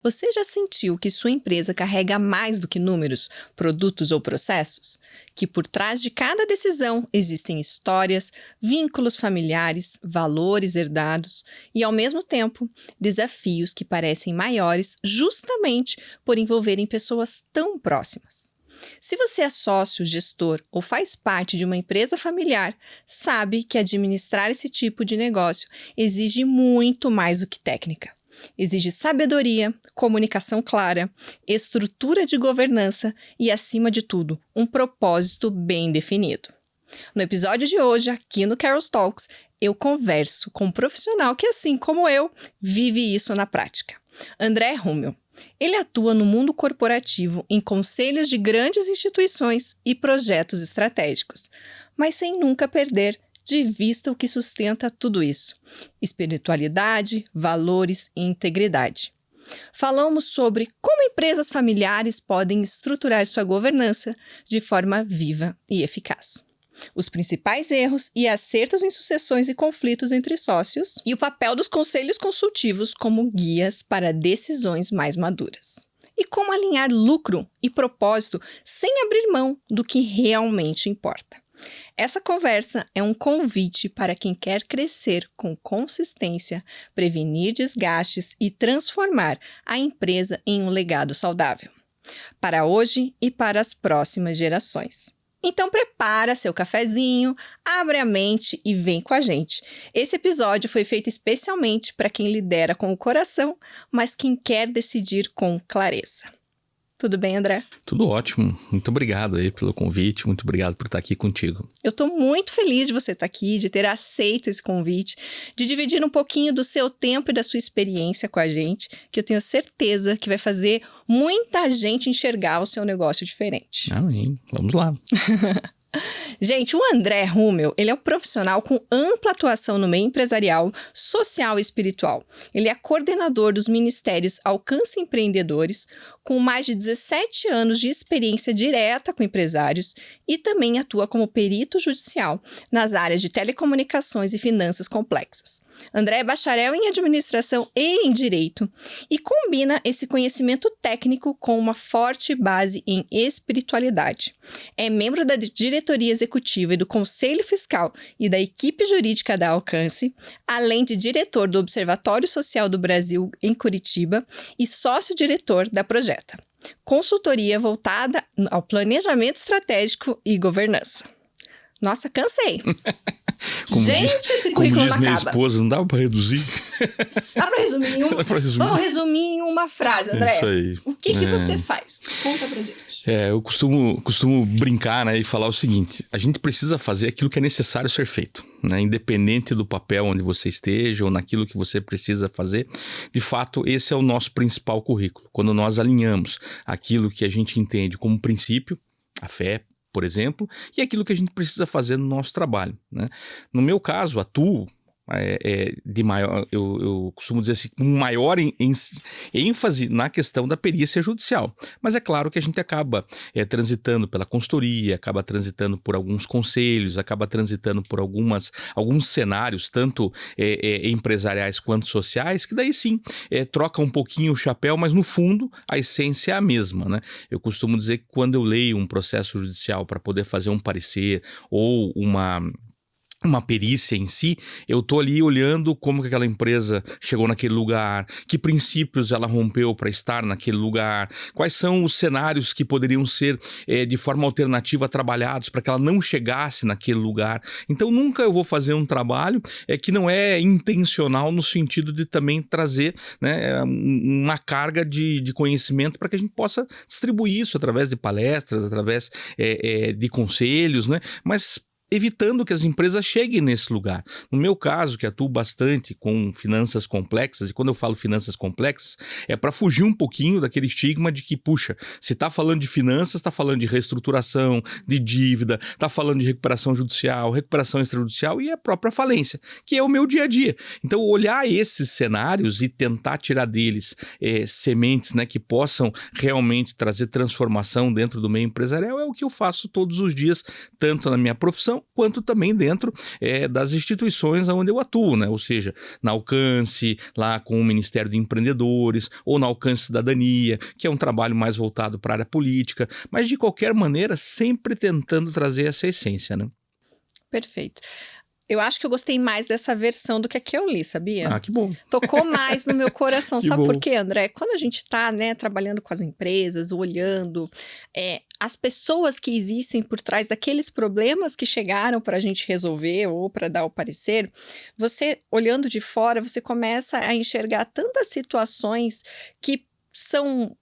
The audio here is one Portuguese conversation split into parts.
Você já sentiu que sua empresa carrega mais do que números, produtos ou processos? Que por trás de cada decisão existem histórias, vínculos familiares, valores herdados e, ao mesmo tempo, desafios que parecem maiores justamente por envolverem pessoas tão próximas. Se você é sócio, gestor ou faz parte de uma empresa familiar, sabe que administrar esse tipo de negócio exige muito mais do que técnica. Exige sabedoria, comunicação clara, estrutura de governança e, acima de tudo, um propósito bem definido. No episódio de hoje, aqui no Carol's Talks, eu converso com um profissional que, assim como eu, vive isso na prática. André Rummel. Ele atua no mundo corporativo em conselhos de grandes instituições e projetos estratégicos, mas sem nunca perder de vista o que sustenta tudo isso: espiritualidade, valores e integridade. Falamos sobre como empresas familiares podem estruturar sua governança de forma viva e eficaz, os principais erros e acertos em sucessões e conflitos entre sócios e o papel dos conselhos consultivos como guias para decisões mais maduras. E como alinhar lucro e propósito sem abrir mão do que realmente importa. Essa conversa é um convite para quem quer crescer com consistência, prevenir desgastes e transformar a empresa em um legado saudável, para hoje e para as próximas gerações. Então prepara seu cafezinho, abre a mente e vem com a gente. Esse episódio foi feito especialmente para quem lidera com o coração, mas quem quer decidir com clareza. Tudo bem, André? Tudo ótimo. Muito obrigado aí pelo convite. Muito obrigado por estar aqui contigo. Eu estou muito feliz de você estar aqui, de ter aceito esse convite, de dividir um pouquinho do seu tempo e da sua experiência com a gente, que eu tenho certeza que vai fazer muita gente enxergar o seu negócio diferente. Amém. Vamos lá. Gente, o André Rummel, ele é um profissional com ampla atuação no meio empresarial, social e espiritual. Ele é coordenador dos ministérios Alcance Empreendedores, com mais de 17 anos de experiência direta com empresários e também atua como perito judicial nas áreas de telecomunicações e finanças complexas. André é bacharel em administração e em direito e combina esse conhecimento técnico com uma forte base em espiritualidade. É membro da diretoria executiva e do Conselho Fiscal e da equipe jurídica da Alcance, além de diretor do Observatório Social do Brasil em Curitiba e sócio-diretor da Projeta, consultoria voltada ao planejamento estratégico e governança. Nossa, cansei. Esse currículo não acaba. Minha esposa, não dá para reduzir? Dá para resumir em uma? Vamos resumir em uma frase, André. Isso aí. O que você faz? Conta pra gente. Eu costumo brincar, né, e falar o seguinte: a gente precisa fazer aquilo que é necessário ser feito, né, independente do papel onde você esteja ou naquilo que você precisa fazer. De fato, esse é o nosso principal currículo. Quando nós alinhamos aquilo que a gente entende como princípio, a fé, por exemplo, e aquilo que a gente precisa fazer no nosso trabalho, né? No meu caso, atuo de maior, eu costumo dizer assim, com maior ênfase na questão da perícia judicial. Mas é claro que a gente acaba transitando pela consultoria, acaba transitando por alguns conselhos, acaba transitando por alguns cenários, tanto empresariais quanto sociais, que daí sim troca um pouquinho o chapéu, mas no fundo a essência é a mesma, né? Eu costumo dizer que quando eu leio um processo judicial para poder fazer um parecer ou uma perícia em si, eu tô ali olhando como que aquela empresa chegou naquele lugar, que princípios ela rompeu para estar naquele lugar, quais são os cenários que poderiam ser de forma alternativa trabalhados para que ela não chegasse naquele lugar. Então nunca eu vou fazer um trabalho que não é intencional no sentido de também trazer, né, uma carga de conhecimento para que a gente possa distribuir isso através de palestras, através de conselhos, né, mas evitando que as empresas cheguem nesse lugar. No meu caso, que atuo bastante com finanças complexas, e quando eu falo finanças complexas, é para fugir um pouquinho daquele estigma de que, puxa, se está falando de finanças, está falando de reestruturação, de dívida, está falando de recuperação judicial, recuperação extrajudicial e a própria falência, que é o meu dia a dia. Então, olhar esses cenários e tentar tirar deles sementes, né, que possam realmente trazer transformação dentro do meio empresarial é o que eu faço todos os dias, tanto na minha profissão organização, quanto também dentro das instituições onde eu atuo, né? Ou seja, na Alcance, lá com o Ministério de Empreendedores, ou na Alcance Cidadania, que é um trabalho mais voltado para a área política, mas de qualquer maneira sempre tentando trazer essa essência, né? Perfeito. Eu acho que eu gostei mais dessa versão do que a que eu li, sabia? Ah, que bom. Tocou mais no meu coração. Que Sabe bom. por quê, André? Quando a gente está, né, trabalhando com as empresas, olhando as pessoas que existem por trás daqueles problemas que chegaram para a gente resolver ou para dar o parecer, você, olhando de fora, você começa a enxergar tantas situações que são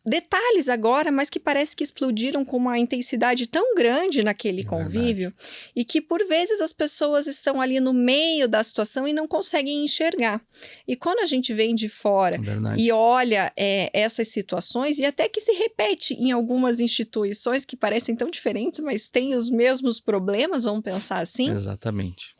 detalhes agora, mas que parece que explodiram com uma intensidade tão grande naquele convívio e que por vezes as pessoas estão ali no meio da situação e não conseguem enxergar. E quando a gente vem de fora e olha essas situações, e até que se repete em algumas instituições que parecem tão diferentes, mas têm os mesmos problemas, vamos pensar assim. Exatamente.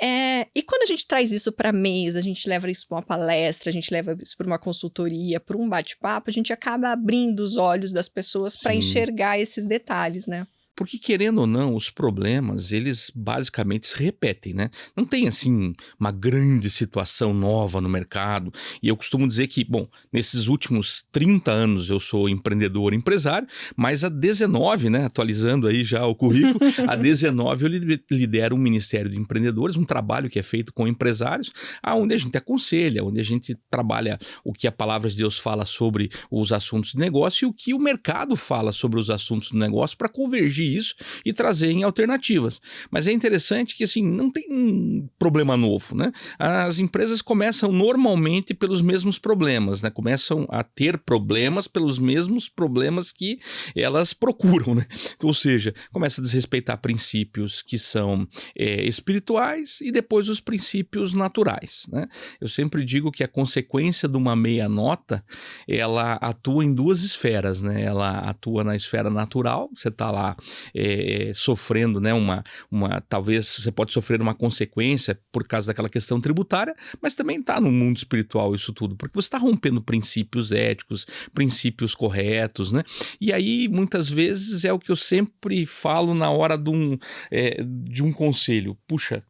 E quando a gente traz isso para a mesa, a gente leva isso para uma palestra, a gente leva isso para uma consultoria, para um bate-papo, a gente acaba abrindo os olhos das pessoas para enxergar esses detalhes, né? Porque, querendo ou não, os problemas, eles basicamente se repetem, né? Não tem, assim, uma grande situação nova no mercado. E eu costumo dizer que, bom, nesses últimos 30 anos eu sou empreendedor, empresário, mas há 19, né, atualizando aí já o currículo, há 19 eu lidero um Ministério de Empreendedores, um trabalho que é feito com empresários, onde a gente aconselha, onde a gente trabalha o que a palavra de Deus fala sobre os assuntos de negócio e o que o mercado fala sobre os assuntos do negócio para convergir isso e trazer em alternativas. Mas é interessante que, assim, não tem um problema novo, né? As empresas começam normalmente pelos mesmos problemas, né? Começam a ter problemas pelos mesmos problemas que elas procuram, né? Ou seja, começa a desrespeitar princípios que são espirituais e depois os princípios naturais, né? Eu sempre digo que a consequência de uma meia nota, ela atua em duas esferas, né? Ela atua na esfera natural, você está lá sofrendo, né, talvez você pode sofrer uma consequência por causa daquela questão tributária, mas também está no mundo espiritual isso tudo, porque você está rompendo princípios éticos, princípios corretos, né? E aí, muitas vezes, é o que eu sempre falo na hora de um conselho. Puxa,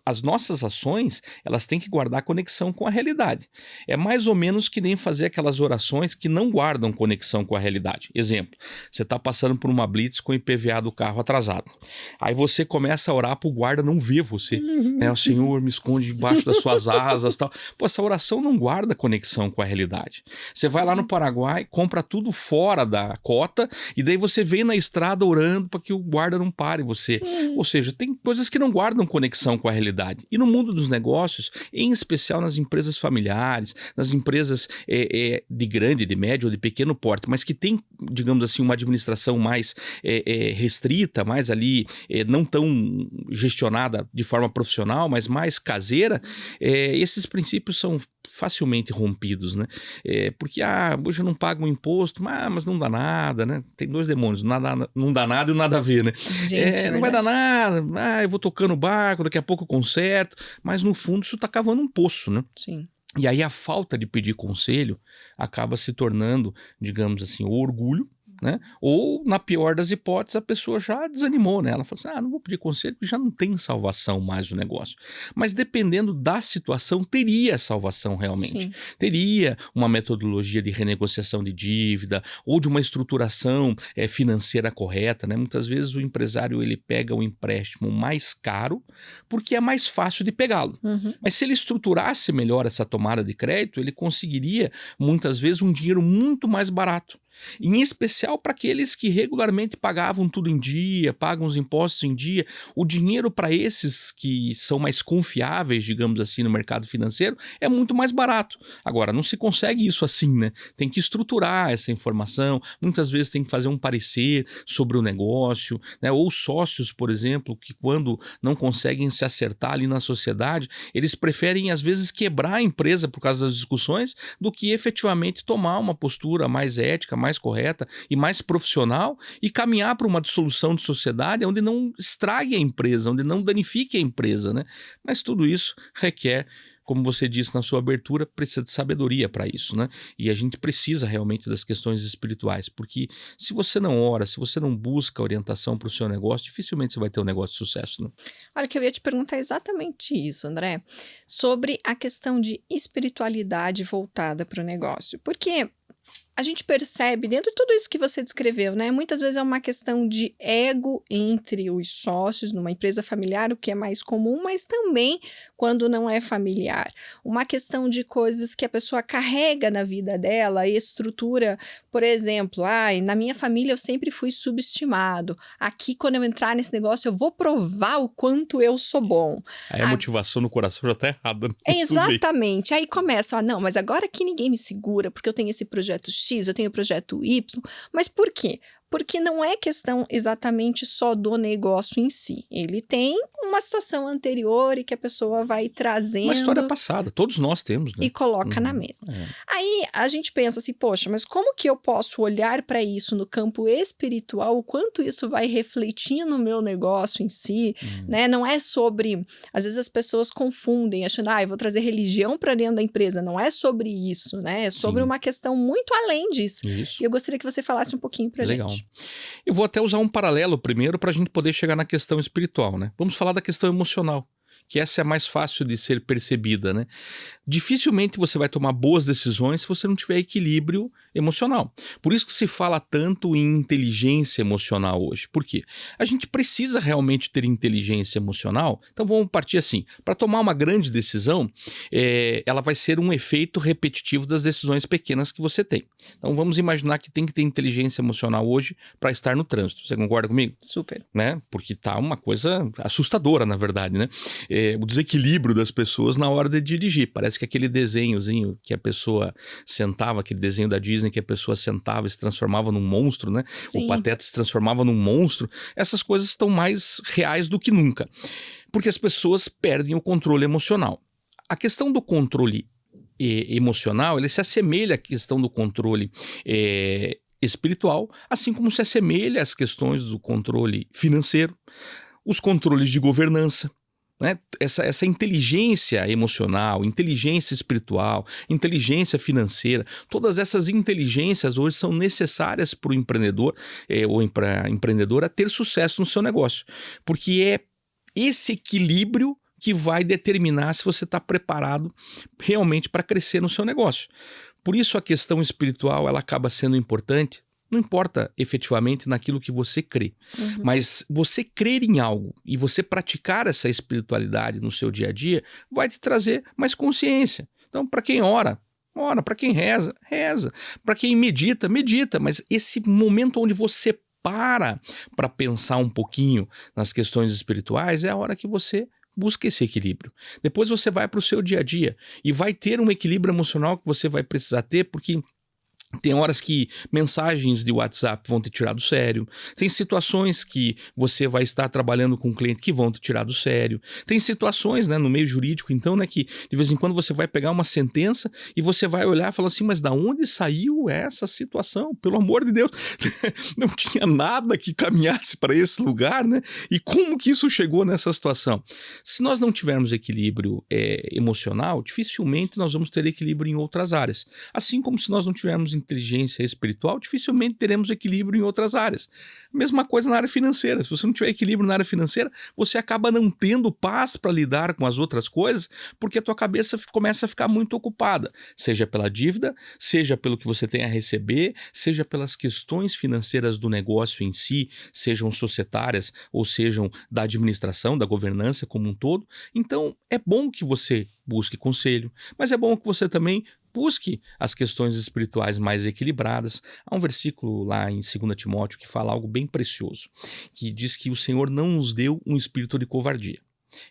as nossas ações, elas têm que guardar conexão com a realidade. É mais ou menos que nem fazer aquelas orações que não guardam conexão com a realidade. Exemplo, você está passando por uma blitz com o IPVA do carro atrasado. Aí você começa a orar para o guarda não ver você. O Senhor me esconde debaixo das suas asas, tal. Pô, essa oração não guarda conexão com a realidade. Você vai lá no Paraguai, compra tudo fora da cota e daí você vem na estrada orando para que o guarda não pare você. Ou seja, tem coisas que não guardam conexão com a realidade. E no mundo dos negócios, em especial nas empresas familiares, nas empresas de grande, de médio ou de pequeno porte, mas que tem, digamos assim, uma administração mais restrita, mais ali, não tão gestionada de forma profissional, mas mais caseira, esses princípios são facilmente rompidos, né? Porque, hoje eu não pago um imposto, mas não dá nada, né? Tem dois demônios, não dá nada e nada a ver, né? Gente, não vai dar nada, eu vou tocando o barco, daqui a pouco eu conserto, mas no fundo isso tá cavando um poço, né? Sim. E aí a falta de pedir conselho acaba se tornando, digamos assim, o orgulho, né? Ou, na pior das hipóteses, a pessoa já desanimou, né? Ela fala assim, não vou pedir conselho porque já não tem salvação mais o negócio. Mas dependendo da situação, teria salvação realmente. Sim. Teria uma metodologia de renegociação de dívida ou de uma estruturação financeira correta, né? Muitas vezes o empresário ele pega o empréstimo mais caro porque é mais fácil de pegá-lo. Uhum. Mas se ele estruturasse melhor essa tomada de crédito, ele conseguiria, muitas vezes, um dinheiro muito mais barato. Em especial para aqueles que regularmente pagavam tudo em dia, pagam os impostos em dia. O dinheiro para esses que são mais confiáveis, digamos assim, no mercado financeiro, é muito mais barato. Agora, não se consegue isso assim, né? Tem que estruturar essa informação, muitas vezes tem que fazer um parecer sobre o negócio, né? Ou sócios, por exemplo, que quando não conseguem se acertar ali na sociedade, eles preferem às vezes quebrar a empresa por causa das discussões do que efetivamente tomar uma postura mais ética, mais correta e mais profissional e caminhar para uma dissolução de sociedade onde não estrague a empresa, onde não danifique a empresa, né? Mas tudo isso requer como você disse na sua abertura, precisa de sabedoria para isso, né? E a gente precisa realmente das questões espirituais, porque se você não ora, se você não busca orientação para o seu negócio, dificilmente você vai ter um negócio de sucesso, né? Olha, que eu ia te perguntar exatamente isso, André, sobre a questão de espiritualidade voltada para o negócio. Porque a gente percebe, dentro de tudo isso que você descreveu, né? Muitas vezes é uma questão de ego entre os sócios numa empresa familiar, o que é mais comum, mas também quando não é familiar. Uma questão de coisas que a pessoa carrega na vida dela e estrutura, por exemplo, na minha família eu sempre fui subestimado. Aqui, quando eu entrar nesse negócio, eu vou provar o quanto eu sou bom. Aí a motivação no coração já tá errada. Né? Exatamente. Aí começa, não, mas agora que ninguém me segura, porque eu tenho esse projeto X, eu tenho o projeto Y, mas por quê? Porque não é questão exatamente só do negócio em si. Ele tem uma situação anterior e que a pessoa vai trazendo... Uma história passada, todos nós temos, né? E coloca na mesa. Aí a gente pensa assim, poxa, mas como que eu posso olhar para isso no campo espiritual, o quanto isso vai refletir no meu negócio em si, né? Não é sobre... Às vezes as pessoas confundem, achando, eu vou trazer religião para dentro da empresa. Não é sobre isso, né? É sobre uma questão muito além disso. Isso. E eu gostaria que você falasse um pouquinho pra gente. Eu vou até usar um paralelo primeiro para a gente poder chegar na questão espiritual, né? Vamos falar da questão emocional, que essa é a mais fácil de ser percebida, né? Dificilmente você vai tomar boas decisões se você não tiver equilíbrio emocional. Por isso que se fala tanto em inteligência emocional hoje. Por quê? A gente precisa realmente ter inteligência emocional. Então vamos partir assim. Para tomar uma grande decisão, ela vai ser um efeito repetitivo das decisões pequenas que você tem. Então vamos imaginar que tem que ter inteligência emocional hoje para estar no trânsito. Você concorda comigo? Super. Né? Porque tá uma coisa assustadora, na verdade, né? O desequilíbrio das pessoas na hora de dirigir. Parece que aquele desenhozinho que a pessoa sentava, aquele desenho da Disney que a pessoa sentava e se transformava num monstro, né? Sim. O Pateta se transformava num monstro. Essas coisas estão mais reais do que nunca. Porque as pessoas perdem o controle emocional. A questão do controle emocional, ele se assemelha à questão do controle espiritual, assim como se assemelha às questões do controle financeiro, os controles de governança. Né? Essa inteligência emocional, inteligência espiritual, inteligência financeira, todas essas inteligências hoje são necessárias para o empreendedor ou para a empreendedora ter sucesso no seu negócio, porque é esse equilíbrio que vai determinar se você está preparado realmente para crescer no seu negócio. Por isso a questão espiritual ela acaba sendo importante. Não importa efetivamente naquilo que você crê, mas você crer em algo e você praticar essa espiritualidade no seu dia a dia vai te trazer mais consciência. Então, para quem ora, para quem reza, para quem medita, mas esse momento onde você para pensar um pouquinho nas questões espirituais é a hora que você busca esse equilíbrio. Depois você vai para o seu dia a dia e vai ter um equilíbrio emocional que você vai precisar ter, porque tem horas que mensagens de WhatsApp vão te tirar do sério. Tem situações que você vai estar trabalhando com um cliente que vão te tirar do sério. Tem situações, né, no meio jurídico, então, né, que de vez em quando você vai pegar uma sentença e você vai olhar e falar assim, mas da onde saiu essa situação? Pelo amor de Deus, não tinha nada que caminhasse para esse lugar, né? E como que isso chegou nessa situação? Se nós não tivermos equilíbrio emocional, dificilmente nós vamos ter equilíbrio em outras áreas. Assim como se nós não tivermos inteligência espiritual, dificilmente teremos equilíbrio em outras áreas. Mesma coisa na área financeira. Se você não tiver equilíbrio na área financeira, você acaba não tendo paz para lidar com as outras coisas, porque a tua cabeça começa a ficar muito ocupada, seja pela dívida, seja pelo que você tem a receber, seja pelas questões financeiras do negócio em si, sejam societárias ou sejam da administração, da governança como um todo. Então, é bom que você busque conselho, mas é bom que você também busque as questões espirituais mais equilibradas. Há um versículo lá em 2 Timóteo que fala algo bem precioso, que diz que o Senhor não nos deu um espírito de covardia.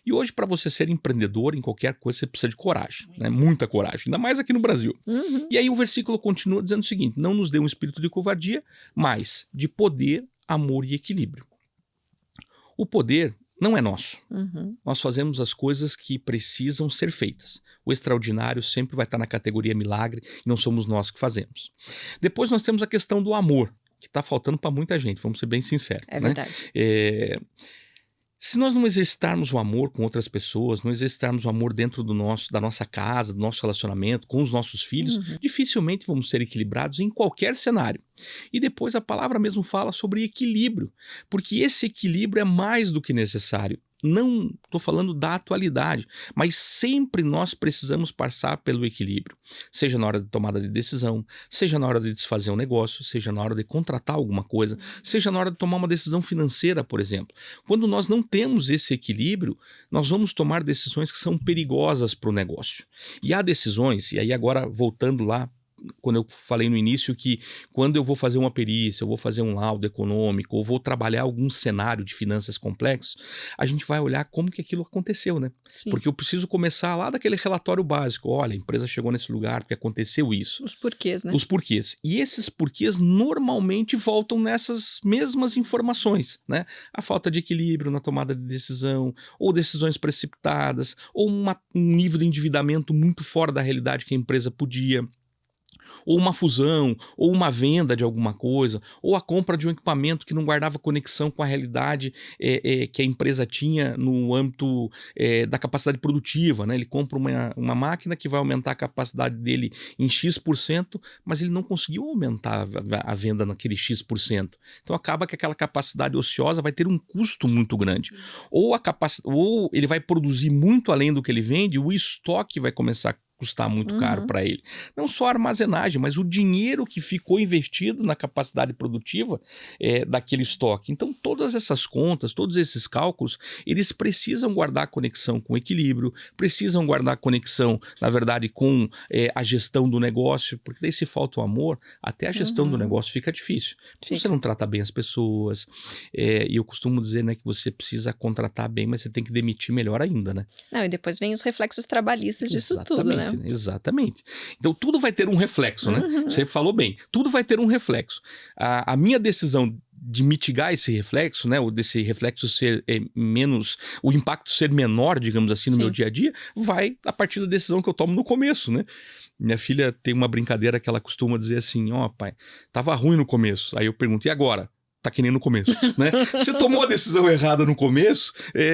E hoje, para você ser empreendedor em qualquer coisa, você precisa de coragem, né? Muita coragem, ainda mais aqui no Brasil. E aí o versículo continua dizendo o seguinte, não nos deu um espírito de covardia, mas de poder, amor e equilíbrio. O poder não é nosso. Nós fazemos as coisas que precisam ser feitas. O extraordinário sempre vai estar na categoria milagre e não somos nós que fazemos. Depois nós temos a questão do amor, que está faltando para muita gente, vamos ser bem sinceros. É verdade. Se nós não exercitarmos o amor com outras pessoas, não exercitarmos o amor dentro da nossa casa, do nosso relacionamento, com os nossos filhos, dificilmente vamos ser equilibrados em qualquer cenário. E depois a palavra mesmo fala sobre equilíbrio, porque esse equilíbrio é mais do que necessário. Não estou falando da atualidade, mas sempre nós precisamos passar pelo equilíbrio. Seja na hora de tomada de decisão, seja na hora de desfazer um negócio, seja na hora de contratar alguma coisa, seja na hora de tomar uma decisão financeira, por exemplo. Quando nós não temos esse equilíbrio, nós vamos tomar decisões que são perigosas para o negócio. E há decisões, e aí agora voltando lá, quando eu falei no início que quando eu vou fazer uma perícia, eu vou fazer um laudo econômico, ou vou trabalhar algum cenário de finanças complexo, a gente vai olhar como que aquilo aconteceu, né? Sim. Porque eu preciso começar lá daquele relatório básico. Olha, a empresa chegou nesse lugar porque aconteceu isso. Os porquês, né? Os porquês. E esses porquês normalmente voltam nessas mesmas informações, né? A falta de equilíbrio na tomada de decisão, ou decisões precipitadas, ou um nível de endividamento muito fora da realidade que a empresa podia, ou uma fusão, ou uma venda de alguma coisa, ou a compra de um equipamento que não guardava conexão com a realidade que a empresa tinha no âmbito da capacidade produtiva, né? Ele compra uma máquina que vai aumentar a capacidade dele em X%, mas ele não conseguiu aumentar a venda naquele X%. Então acaba que aquela capacidade ociosa vai ter um custo muito grande. Ou ele vai produzir muito além do que ele vende, o estoque vai começar a custar muito caro para ele. Não só a armazenagem, mas o dinheiro que ficou investido na capacidade produtiva daquele estoque. Então, todas essas contas, todos esses cálculos, eles precisam guardar conexão com o equilíbrio, precisam guardar conexão, na verdade, com a gestão do negócio, porque daí se falta o amor, até a gestão do negócio fica difícil. Você não trata bem as pessoas, e eu costumo dizer, né, que você precisa contratar bem, mas você tem que demitir melhor ainda, né? Não, e depois vem os reflexos trabalhistas disso tudo, né? Exatamente. Então tudo vai ter um reflexo, né? Você falou bem, tudo vai ter um reflexo. A minha decisão de mitigar esse reflexo, né, ou desse reflexo ser menos, o impacto ser menor, digamos assim, no meu dia a dia, vai a partir da decisão que eu tomo no começo, né? Minha filha tem uma brincadeira que ela costuma dizer assim, ó, pai, tava ruim no começo. Aí eu pergunto, e agora? Tá que nem no começo, né? Você tomou a decisão errada no começo,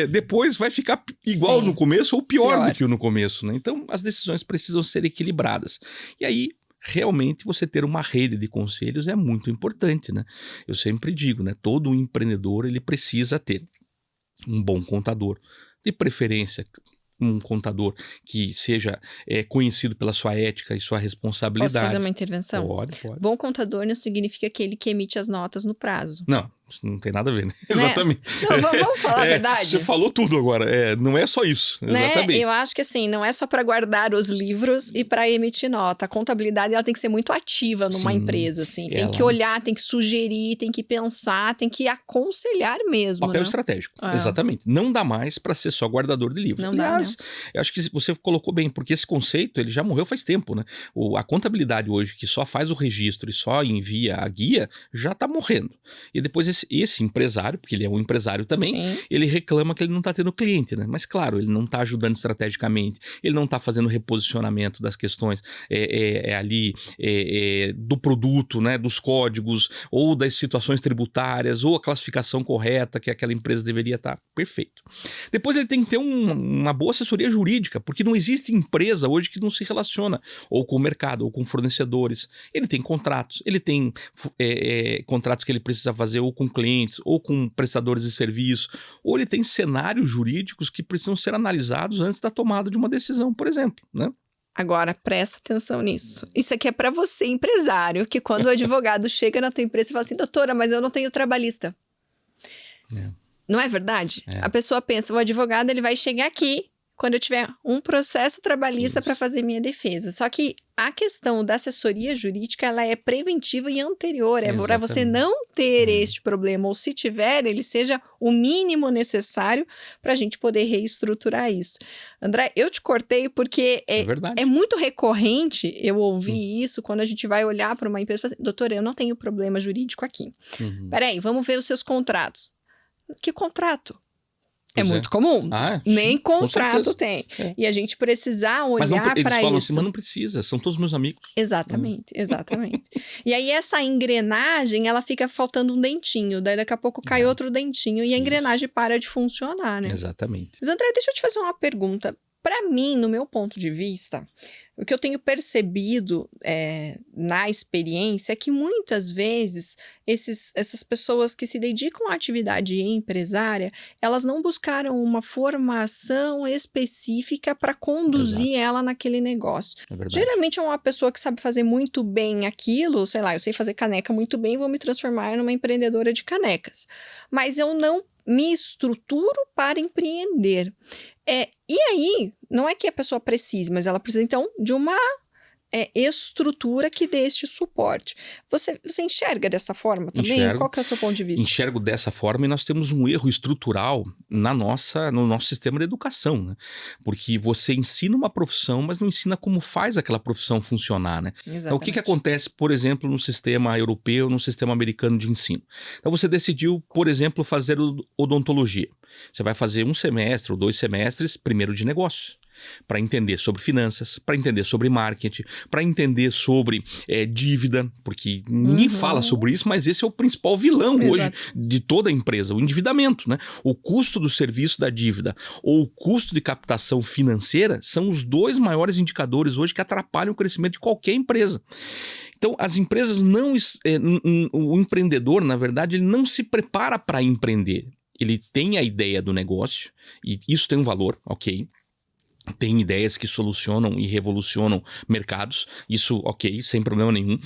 depois vai ficar igual no começo ou pior do que no começo, né? Então, as decisões precisam ser equilibradas. E aí, realmente, você ter uma rede de conselhos é muito importante, né? Eu sempre digo, né? Todo um empreendedor, ele precisa ter um bom contador, de preferência um contador que seja conhecido pela sua ética e sua responsabilidade. Posso fazer uma intervenção? Pode. Bom contador não significa aquele que emite as notas no prazo. Não, isso não tem nada a ver, né? Exatamente. Não, vamos falar a verdade? Você falou tudo agora, não é só isso, exatamente. Eu acho que assim, não é só para guardar os livros e para emitir nota. A contabilidade ela tem que ser muito ativa numa empresa, assim. Tem que olhar, tem que sugerir, tem que pensar, tem que aconselhar mesmo, papel estratégico, exatamente. Não dá mais para ser só guardador de livros. Não dá, né? Eu acho que você colocou bem, porque esse conceito ele já morreu faz tempo, né? A contabilidade hoje, que só faz o registro e só envia a guia, já está morrendo. E depois esse empresário, porque ele é um empresário também, ele reclama que ele não está tendo cliente, né? Mas claro, ele não está ajudando estrategicamente, ele não está fazendo reposicionamento das questões do produto, né? Dos códigos, ou das situações tributárias, ou a classificação correta que aquela empresa deveria estar. Perfeito. Depois ele tem que ter uma boa assessoria jurídica, porque não existe empresa hoje que não se relaciona ou com o mercado, ou com fornecedores. Ele tem contratos, ele tem contratos que ele precisa fazer ou com clientes, ou com prestadores de serviço, ou ele tem cenários jurídicos que precisam ser analisados antes da tomada de uma decisão, por exemplo, né? Agora, presta atenção nisso. Isso aqui é para você, empresário, que quando o advogado chega na tua empresa e fala assim, doutora, mas eu não tenho trabalhista. Não é verdade? A pessoa pensa, o advogado ele vai chegar aqui quando eu tiver um processo trabalhista para fazer minha defesa. Só que a questão da assessoria jurídica, ela é preventiva e anterior. É para você não ter este problema. Ou se tiver, ele seja o mínimo necessário para a gente poder reestruturar isso. André, eu te cortei porque é muito recorrente eu ouvir isso quando a gente vai olhar para uma empresa e falar assim, doutora, eu não tenho problema jurídico aqui. Peraí, vamos ver os seus contratos. Que contrato? É muito comum. Nem sim, contrato tem. E a gente precisar olhar para isso. Eles falam assim, mas não precisa, são todos meus amigos. Exatamente. E aí essa engrenagem, ela fica faltando um dentinho. Daí daqui a pouco cai outro dentinho e a engrenagem para de funcionar, né? Exatamente. Mas André, deixa eu te fazer uma pergunta. Para mim, no meu ponto de vista, o que eu tenho percebido na experiência é que muitas vezes essas pessoas que se dedicam à atividade empresária, elas não buscaram uma formação específica para conduzir ela naquele negócio. É verdade. Geralmente é uma pessoa que sabe fazer muito bem aquilo, sei lá, eu sei fazer caneca muito bem, vou me transformar numa empreendedora de canecas. Mas eu não me estruturo para empreender. E aí, não é que a pessoa precise, mas ela precisa, então, de uma estrutura que dê este suporte. Você enxerga dessa forma também? Enxergo. Qual que é o teu ponto de vista? Enxergo dessa forma e nós temos um erro estrutural no nosso sistema de educação, né? Porque você ensina uma profissão, mas não ensina como faz aquela profissão funcionar, né? Então, o que acontece, por exemplo, no sistema europeu, no sistema americano de ensino? Então, você decidiu, por exemplo, fazer odontologia. Você vai fazer 1 semestre ou 2 semestres, primeiro de negócio, para entender sobre finanças, para entender sobre marketing, para entender sobre dívida, porque ninguém fala sobre isso, mas esse é o principal vilão hoje de toda a empresa, o endividamento, né? O custo do serviço da dívida ou o custo de captação financeira são os 2 maiores indicadores hoje que atrapalham o crescimento de qualquer empresa. Então, as empresas o empreendedor, na verdade, ele não se prepara para empreender. Ele tem a ideia do negócio e isso tem um valor, ok? Tem ideias que solucionam e revolucionam mercados, isso ok, sem problema nenhum.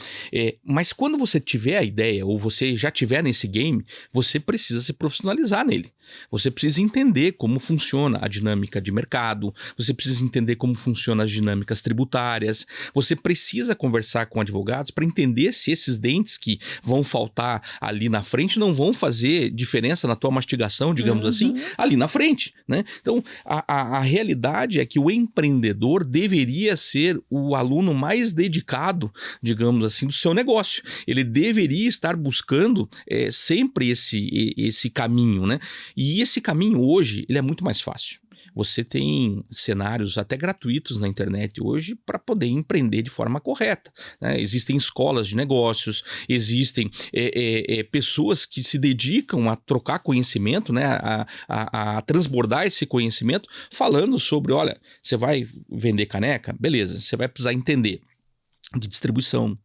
Mas quando você tiver a ideia ou você já tiver nesse game, você precisa se profissionalizar nele. Você precisa entender como funciona a dinâmica de mercado, você precisa entender como funcionam as dinâmicas tributárias, você precisa conversar com advogados para entender se esses dentes que vão faltar ali na frente não vão fazer diferença na tua mastigação, digamos assim, ali na frente, né? Então, a realidade é que o empreendedor deveria ser o aluno mais dedicado, digamos assim, do seu negócio. Ele deveria estar buscando sempre esse caminho, né? E esse caminho hoje, ele é muito mais fácil. Você tem cenários até gratuitos na internet hoje para poder empreender de forma correta, né? Existem escolas de negócios, existem pessoas que se dedicam a trocar conhecimento, né? a transbordar esse conhecimento, falando sobre, olha, você vai vender caneca? Beleza, você vai precisar entender de distribuição,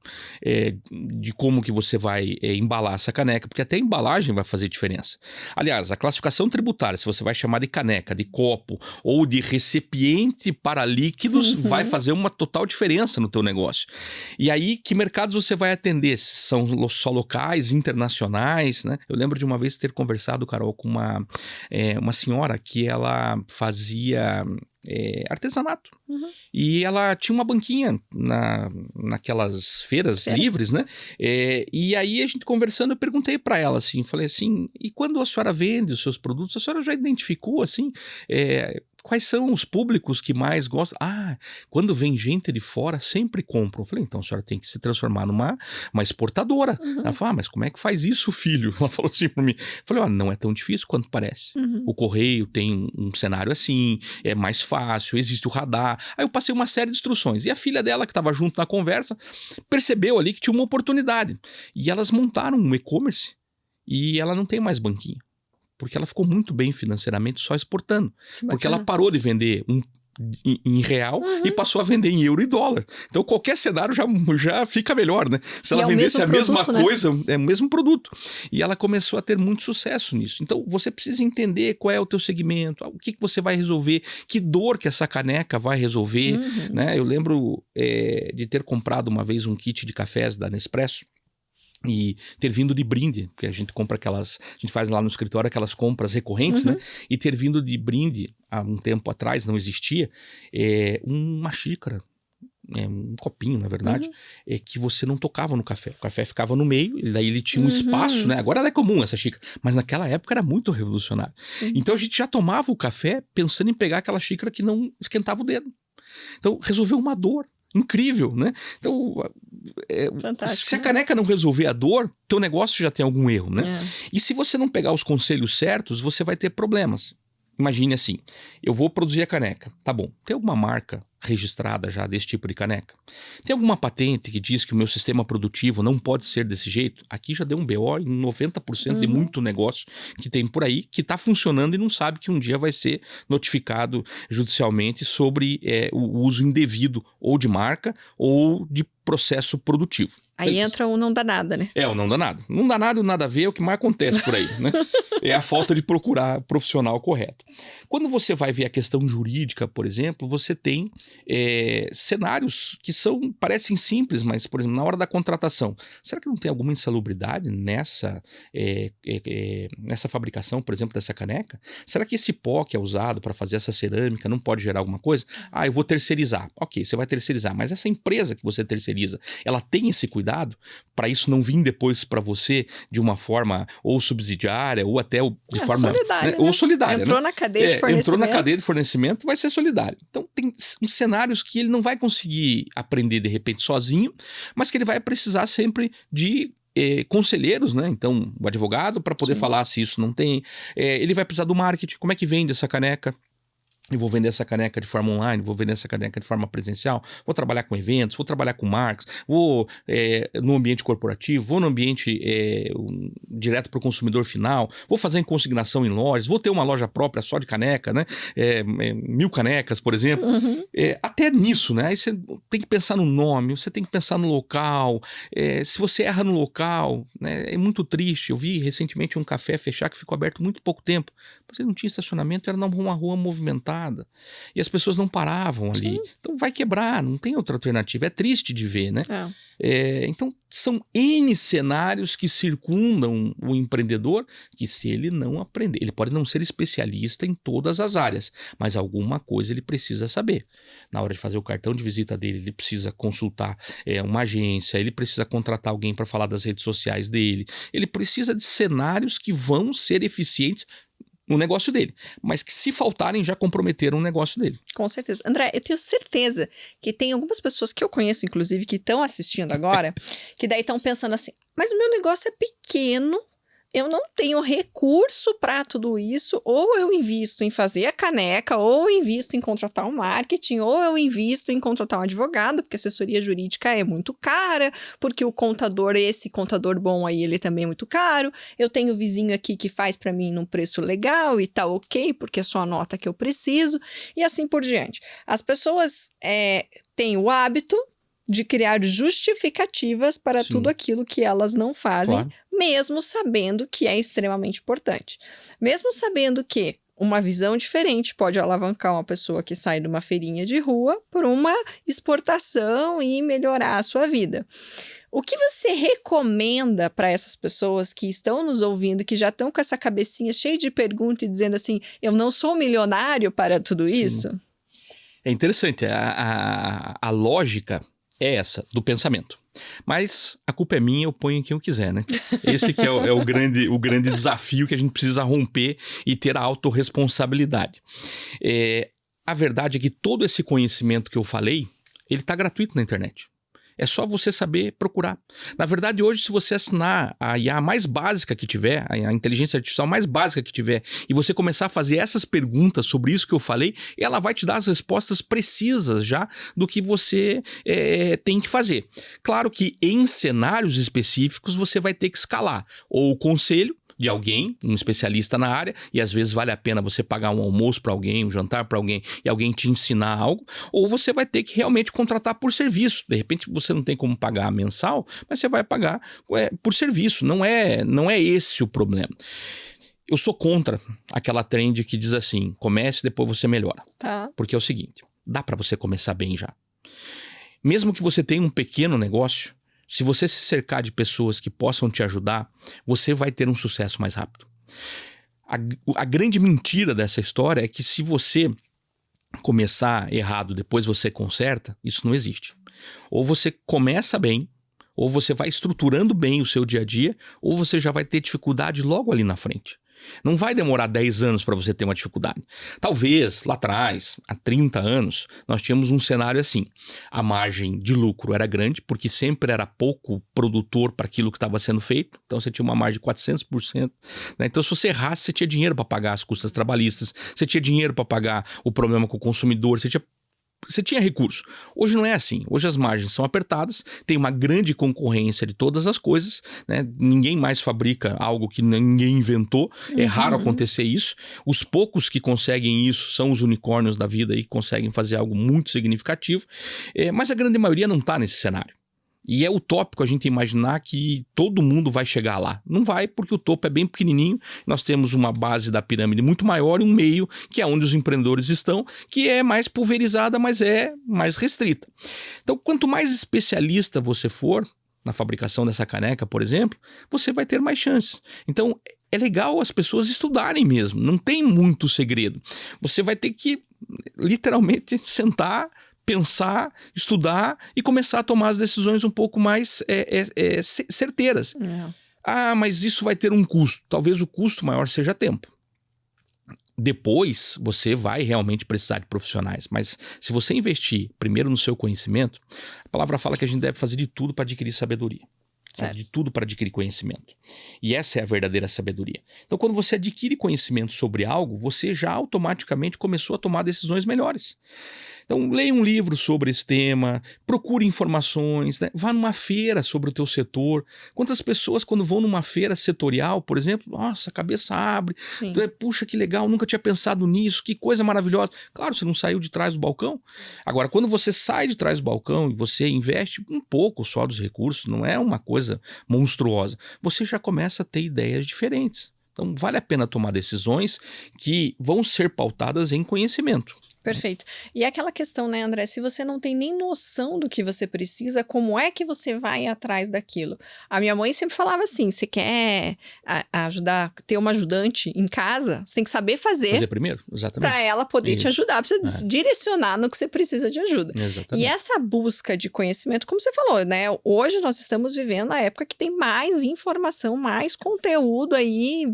de como que você vai embalar essa caneca, porque até a embalagem vai fazer diferença. Aliás, a classificação tributária, se você vai chamar de caneca, de copo ou de recipiente para líquidos, vai fazer uma total diferença no teu negócio. E aí, que mercados você vai atender? São só locais, internacionais, né? Eu lembro de uma vez ter conversado, Carol, com uma senhora que ela fazia artesanato. E ela tinha uma banquinha naquelas feiras livres, né? E aí a gente conversando, eu perguntei para ela assim, falei assim, e quando a senhora vende os seus produtos, a senhora já identificou assim, quais são os públicos que mais gostam? Quando vem gente de fora, sempre compram. Eu falei, então a senhora tem que se transformar numa exportadora. Ela falou, mas como é que faz isso, filho? Ela falou assim para mim. Eu falei, não é tão difícil quanto parece. O correio tem um cenário assim, é mais fácil, existe o radar. Aí eu passei uma série de instruções. E a filha dela, que estava junto na conversa, percebeu ali que tinha uma oportunidade. E elas montaram um e-commerce e ela não tem mais banquinha. Porque ela ficou muito bem financeiramente só exportando. Porque ela parou de vender em real e passou a vender em euro e dólar. Então qualquer cenário já fica melhor, né? Se ela vendesse a mesma coisa, é o mesmo produto. E ela começou a ter muito sucesso nisso. Então você precisa entender qual é o teu segmento, o que você vai resolver, que dor que essa caneca vai resolver, né? Eu lembro de ter comprado uma vez um kit de cafés da Nespresso e ter vindo de brinde, porque a gente compra a gente faz lá no escritório aquelas compras recorrentes, né? E ter vindo de brinde, há um tempo atrás, não existia, uma xícara, um copinho, na verdade, que você não tocava no café. O café ficava no meio, e daí ele tinha um espaço, né? Agora ela é comum, essa xícara, mas naquela época era muito revolucionário. Então a gente já tomava o café pensando em pegar aquela xícara que não esquentava o dedo. Então resolveu uma dor. Incrível, né? Então, se a caneca não resolver a dor, teu negócio já tem algum erro, né? E se você não pegar os conselhos certos, você vai ter problemas. imagine assim, eu vou produzir a caneca. Tá bom, tem alguma marca registrada já desse tipo de caneca? Tem alguma patente que diz que o meu sistema produtivo não pode ser desse jeito? Aqui já deu um BO em 90% de muito negócio que tem por aí, que está funcionando e não sabe que um dia vai ser notificado judicialmente sobre o uso indevido ou de marca ou de processo produtivo. Aí entra o não dá nada, né? O não dá nada. Não dá nada, o nada a ver é o que mais acontece por aí, né? É a falta de procurar profissional correto. Quando você vai ver a questão jurídica, por exemplo, você tem cenários que parecem simples, mas, por exemplo, na hora da contratação, será que não tem alguma insalubridade nessa fabricação, por exemplo, dessa caneca? Será que esse pó que é usado para fazer essa cerâmica não pode gerar alguma coisa? Eu vou terceirizar. Ok, você vai terceirizar, mas essa empresa que você terceiriza, ela tem esse cuidado para isso não vir depois para você de uma forma ou subsidiária ou até de forma solidária, né? Ou solidária. Entrou na cadeia de fornecimento. Entrou na cadeia de fornecimento, vai ser solidário. Então tem cenários que ele não vai conseguir aprender de repente sozinho, mas que ele vai precisar sempre de conselheiros, né? Então o advogado para poder falar se isso não tem. Ele vai precisar do marketing, como é que vende essa caneca? Eu vou vender essa caneca de forma online, vou vender essa caneca de forma presencial, vou trabalhar com eventos, vou trabalhar com marcas, vou no ambiente corporativo, vou no ambiente direto para o consumidor final, vou fazer em consignação em lojas, vou ter uma loja própria só de caneca, né? 1000 canecas, por exemplo. Até nisso, né? Aí você tem que pensar no nome, você tem que pensar no local. Se você erra no local, né? É muito triste. Eu vi recentemente um café fechar que ficou aberto muito pouco tempo, mas ele não tinha estacionamento, era numa rua movimentada. E as pessoas não paravam ali. Então vai quebrar, não tem outra alternativa. É triste de ver, né? Então são N cenários que circundam o empreendedor que, se ele não aprender, ele pode não ser especialista em todas as áreas, mas alguma coisa ele precisa saber. Na hora de fazer o cartão de visita dele, ele precisa consultar uma agência, ele precisa contratar alguém para falar das redes sociais dele, ele precisa de cenários que vão ser eficientes no negócio dele, mas que, se faltarem, já comprometeram o negócio dele. Com certeza. André, eu tenho certeza que tem algumas pessoas que eu conheço, inclusive, que estão assistindo agora, que daí estão pensando assim, mas o meu negócio é pequeno, eu não tenho recurso para tudo isso, ou eu invisto em fazer a caneca, ou eu invisto em contratar um marketing, ou eu invisto em contratar um advogado, porque a assessoria jurídica é muito cara, porque o contador, esse contador bom aí, ele também é muito caro, eu tenho vizinho aqui que faz para mim num preço legal e tá ok, porque é só a nota que eu preciso, e assim por diante. As pessoas têm o hábito de criar justificativas para tudo aquilo que elas não fazem, mesmo sabendo que é extremamente importante. Mesmo sabendo que uma visão diferente pode alavancar uma pessoa que sai de uma feirinha de rua por uma exportação e melhorar a sua vida. O que você recomenda para essas pessoas que estão nos ouvindo, que já estão com essa cabecinha cheia de perguntas e dizendo assim, eu não sou milionário para tudo isso? É interessante, a lógica é essa, do pensamento. Mas a culpa é minha, eu ponho quem eu quiser, né? Esse que é o grande desafio que a gente precisa romper e ter a autorresponsabilidade. A verdade é que todo esse conhecimento que eu falei, ele está gratuito na internet. É só você saber procurar. Na verdade, hoje, se você assinar a IA mais básica que tiver, a inteligência artificial mais básica que tiver, e você começar a fazer essas perguntas sobre isso que eu falei, ela vai te dar as respostas precisas já do que você tem que fazer. Claro que em cenários específicos você vai ter que escalar ou o conselho de alguém, um especialista na área, e às vezes vale a pena você pagar um almoço para alguém, um jantar para alguém, e alguém te ensinar algo, ou você vai ter que realmente contratar por serviço. De repente você não tem como pagar mensal, mas você vai pagar por serviço. Não é esse o problema. Eu sou contra aquela trend que diz assim, comece, depois você melhora. Porque é o seguinte, dá para você começar bem já. Mesmo que você tenha um pequeno negócio, se você se cercar de pessoas que possam te ajudar, você vai ter um sucesso mais rápido. A grande mentira dessa história é que, se você começar errado, depois você conserta, isso não existe. Ou você começa bem, ou você vai estruturando bem o seu dia a dia, ou você já vai ter dificuldade logo ali na frente. Não vai demorar 10 anos para você ter uma dificuldade. Talvez, lá atrás, há 30 anos, nós tínhamos um cenário assim. A margem de lucro era grande, porque sempre era pouco produtor para aquilo que estava sendo feito. Então, você tinha uma margem de 400%. Né? Então, se você errasse, você tinha dinheiro para pagar as custas trabalhistas, você tinha dinheiro para pagar o problema com o consumidor, você tinha recurso. Hoje não é assim. Hoje as margens são apertadas, tem uma grande concorrência de todas as coisas, né? Ninguém mais fabrica algo que ninguém inventou. É raro acontecer isso. Os poucos que conseguem isso são os unicórnios da vida e conseguem fazer algo muito significativo. Mas a grande maioria não está nesse cenário. E é utópico a gente imaginar que todo mundo vai chegar lá. Não vai, porque o topo é bem pequenininho. Nós temos uma base da pirâmide muito maior e um meio, que é onde os empreendedores estão, que é mais pulverizada, mas é mais restrita. Então, quanto mais especialista você for na fabricação dessa caneca, por exemplo, você vai ter mais chances. Então, é legal as pessoas estudarem mesmo. Não tem muito segredo. Você vai ter que, literalmente, sentar, pensar, estudar e começar a tomar as decisões um pouco mais certeiras. Mas isso vai ter um custo. Talvez o custo maior seja tempo. Depois, você vai realmente precisar de profissionais. Mas se você investir primeiro no seu conhecimento, a palavra fala que a gente deve fazer de tudo para adquirir sabedoria. De tudo para adquirir conhecimento. E essa é a verdadeira sabedoria. Então, quando você adquire conhecimento sobre algo, você já automaticamente começou a tomar decisões melhores. Então, leia um livro sobre esse tema, procure informações, né? Vá numa feira sobre o teu setor. Quantas pessoas, quando vão numa feira setorial, por exemplo, nossa, a cabeça abre, puxa, que legal, nunca tinha pensado nisso, que coisa maravilhosa. Claro, você não saiu de trás do balcão. Agora, quando você sai de trás do balcão e você investe um pouco só dos recursos, não é uma coisa monstruosa, você já começa a ter ideias diferentes. Então, vale a pena tomar decisões que vão ser pautadas em conhecimento. Perfeito. E é aquela questão, né, André? Se você não tem nem noção do que você precisa, como é que você vai atrás daquilo? A minha mãe sempre falava assim, você quer ajudar, ter uma ajudante em casa, você tem que saber fazer primeiro, exatamente. Para ela poder te ajudar, para você direcionar no que você precisa de ajuda. Exatamente. E essa busca de conhecimento, como você falou, né? Hoje nós estamos vivendo a época que tem mais informação, mais conteúdo aí.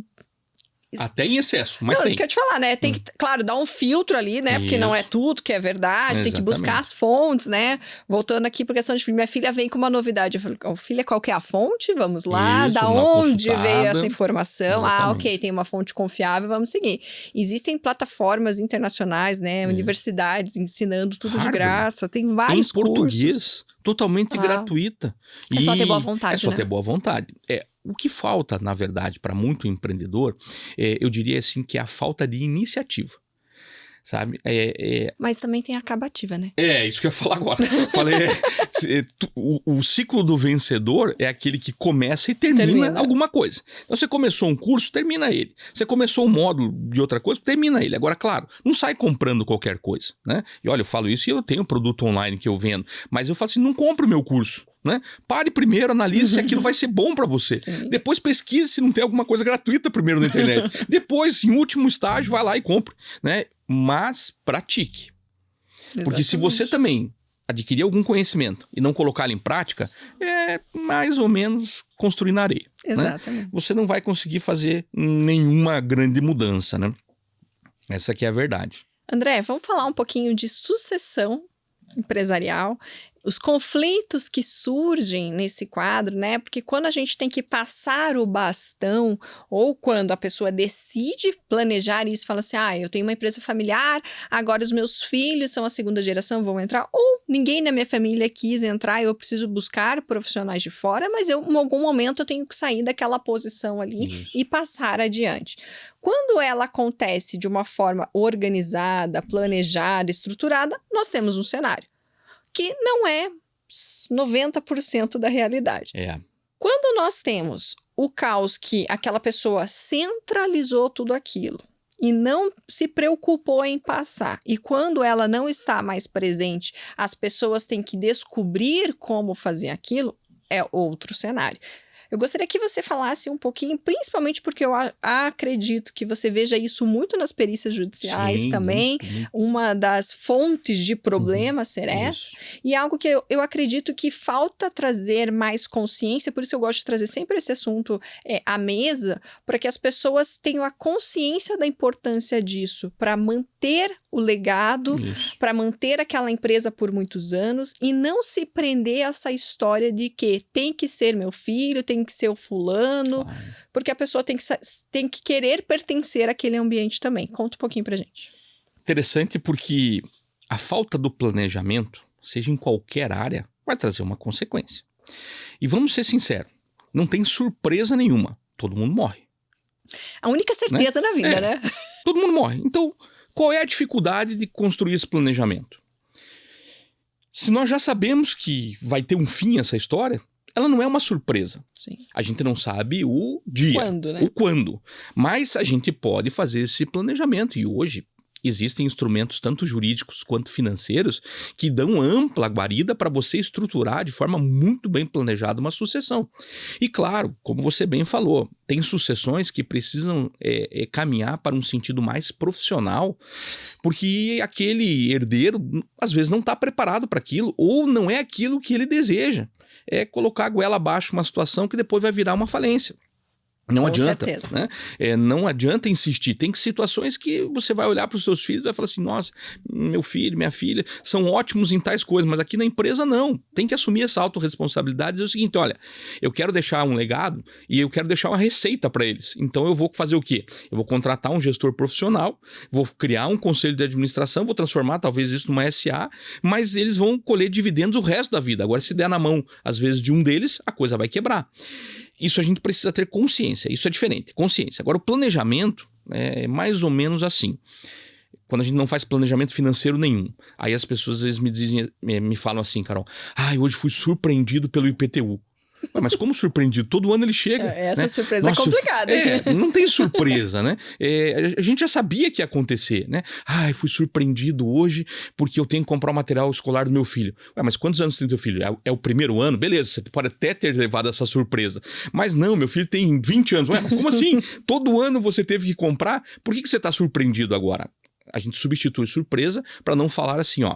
Até em excesso, mas não, tem. Isso que eu ia te falar, né? Tem que, claro, dar um filtro ali, né? Porque não é tudo que é verdade. Exatamente. Tem que buscar as fontes, né? Voltando aqui por questão de filho. Minha filha vem com uma novidade. Eu falei, filha, qual que é a fonte? Vamos lá. Isso, da onde veio essa informação? Exatamente. Ok, tem uma fonte confiável, vamos seguir. Existem plataformas internacionais, né? Universidades ensinando tudo Harvard, de graça. Tem vários cursos. Em português, cursos. Totalmente gratuita. É só ter boa vontade, É só né? ter boa vontade. O que falta, na verdade, para muito empreendedor, eu diria assim que é a falta de iniciativa. Sabe? Mas também tem a acabativa, né? Isso que eu ia falar agora. Falei, o ciclo do vencedor é aquele que começa e termina alguma coisa. Então, você começou um curso, termina ele. Você começou um módulo de outra coisa, termina ele. Agora, claro, não sai comprando qualquer coisa, né? E olha, eu falo isso e eu tenho um produto online que eu vendo, mas eu falo assim, não compre o meu curso. Né? Pare primeiro, analise se aquilo vai ser bom para você. Sim. Depois pesquise se não tem alguma coisa gratuita primeiro na internet. Depois, em último estágio, vai lá e compre, né? Mas pratique. Exatamente. Porque se você também adquirir algum conhecimento e não colocá-lo em prática, é mais ou menos construir na areia. Exatamente. Né? Você não vai conseguir fazer nenhuma grande mudança, né? Essa aqui é a verdade. André, vamos falar um pouquinho de sucessão empresarial. Os conflitos que surgem nesse quadro, né? Porque quando a gente tem que passar o bastão, ou quando a pessoa decide planejar isso, fala assim, eu tenho uma empresa familiar, agora os meus filhos são a segunda geração, vão entrar, ou ninguém na minha família quis entrar, eu preciso buscar profissionais de fora, mas em algum momento eu tenho que sair daquela posição ali e passar adiante. Quando ela acontece de uma forma organizada, planejada, estruturada, nós temos um cenário que não é 90% da realidade. Quando nós temos o caos que aquela pessoa centralizou tudo aquilo e não se preocupou em passar, e quando ela não está mais presente, as pessoas têm que descobrir como fazer aquilo, é outro cenário. Eu gostaria que você falasse um pouquinho, principalmente porque eu acredito que você veja isso muito nas perícias judiciais Sim, também. muito. Uma das fontes de problema ser essa. E algo que eu acredito que falta trazer mais consciência, por isso eu gosto de trazer sempre esse assunto à mesa, para que as pessoas tenham a consciência da importância disso, para manter o legado, para manter aquela empresa por muitos anos e não se prender a essa história de que tem que ser meu filho, tem que ser o fulano, porque a pessoa tem que querer pertencer àquele ambiente também. Conta um pouquinho pra gente. Interessante porque a falta do planejamento, seja em qualquer área, vai trazer uma consequência. E vamos ser sinceros, não tem surpresa nenhuma, todo mundo morre. A única certeza na vida, né? Todo mundo morre. Então, qual é a dificuldade de construir esse planejamento? Se nós já sabemos que vai ter um fim essa história, ela não é uma surpresa. Sim. A gente não sabe o dia, quando, né? o quando. Mas a gente pode fazer esse planejamento. E hoje existem instrumentos tanto jurídicos quanto financeiros que dão ampla guarida para você estruturar de forma muito bem planejada uma sucessão. E claro, como você bem falou, tem sucessões que precisam caminhar para um sentido mais profissional, porque aquele herdeiro às vezes não está preparado para aquilo ou não é aquilo que ele deseja. É colocar a goela abaixo uma situação que depois vai virar uma falência. Não adianta, né? Não adianta insistir. Tem situações que você vai olhar para os seus filhos e vai falar assim, nossa, meu filho, minha filha, são ótimos em tais coisas, mas aqui na empresa não. Tem que assumir essa autorresponsabilidade e dizer o seguinte, olha, eu quero deixar um legado e eu quero deixar uma receita para eles. Então eu vou fazer o quê? Eu vou contratar um gestor profissional, vou criar um conselho de administração, vou transformar talvez isso numa SA, mas eles vão colher dividendos o resto da vida. Agora, se der na mão, às vezes, de um deles, a coisa vai quebrar. Isso a gente precisa ter consciência, isso é diferente, consciência. Agora o planejamento é mais ou menos assim, quando a gente não faz planejamento financeiro nenhum, aí as pessoas às vezes me falam assim, Carol, hoje fui surpreendido pelo IPTU. Mas como surpreendido? Todo ano ele chega. Essa surpresa é complicada. Não tem surpresa, né? A gente já sabia que ia acontecer, né? Fui surpreendido hoje porque eu tenho que comprar o material escolar do meu filho. Mas quantos anos tem teu filho? É o primeiro ano? Beleza, você pode até ter levado essa surpresa. Mas não, meu filho tem 20 anos. Mas como assim? Todo ano você teve que comprar? Por que você está surpreendido agora? A gente substitui surpresa para não falar assim, ó.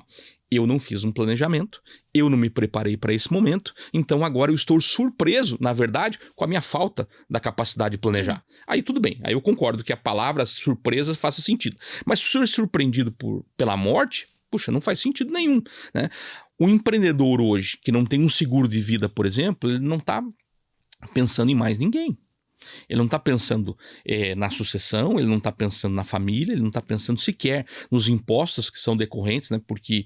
Eu não fiz um planejamento, eu não me preparei para esse momento, então agora eu estou surpreso, na verdade, com a minha falta da capacidade de planejar. Aí tudo bem, aí eu concordo que a palavra surpresa faça sentido. Mas ser surpreendido pela morte, puxa, não faz sentido nenhum, né? O empreendedor hoje, que não tem um seguro de vida, por exemplo, ele não está pensando em mais ninguém. Ele não está pensando na sucessão, ele não está pensando na família, ele não está pensando sequer nos impostos que são decorrentes, né? Porque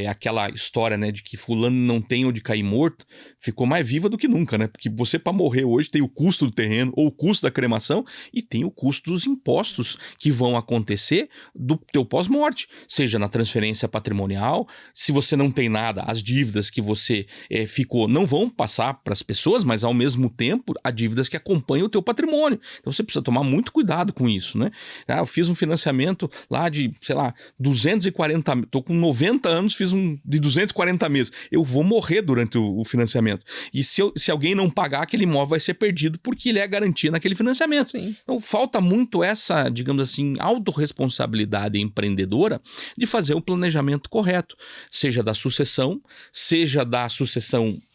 aquela história, né, de que fulano não tem onde cair morto ficou mais viva do que nunca, né? Porque você, para morrer hoje, tem o custo do terreno ou o custo da cremação e tem o custo dos impostos que vão acontecer do teu pós-morte, seja na transferência patrimonial, se você não tem nada, as dívidas que você ficou não vão passar para as pessoas, mas ao mesmo tempo, há dívidas que acompanham o teu patrimônio. Então você precisa tomar muito cuidado com isso, né? Eu fiz um financiamento lá de, 240, tô com 90 anos, fiz um de 240 meses. Eu vou morrer durante o financiamento. E se alguém não pagar, aquele imóvel vai ser perdido porque ele é garantia naquele financiamento. Sim. Então falta muito essa, digamos assim, autorresponsabilidade empreendedora de fazer o planejamento correto, seja da sucessão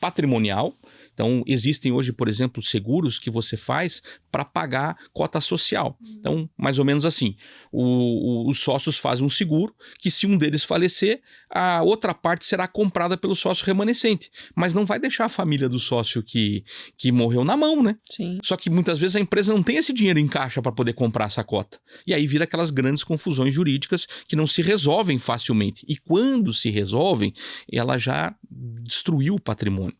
patrimonial. Então, existem hoje, por exemplo, seguros que você faz para pagar cota social. Então, mais ou menos assim, os sócios fazem um seguro que, se um deles falecer, a outra parte será comprada pelo sócio remanescente. Mas não vai deixar a família do sócio que morreu na mão, né? Sim. Só que muitas vezes a empresa não tem esse dinheiro em caixa para poder comprar essa cota. E aí vira aquelas grandes confusões jurídicas que não se resolvem facilmente. E quando se resolvem, ela já destruiu o patrimônio.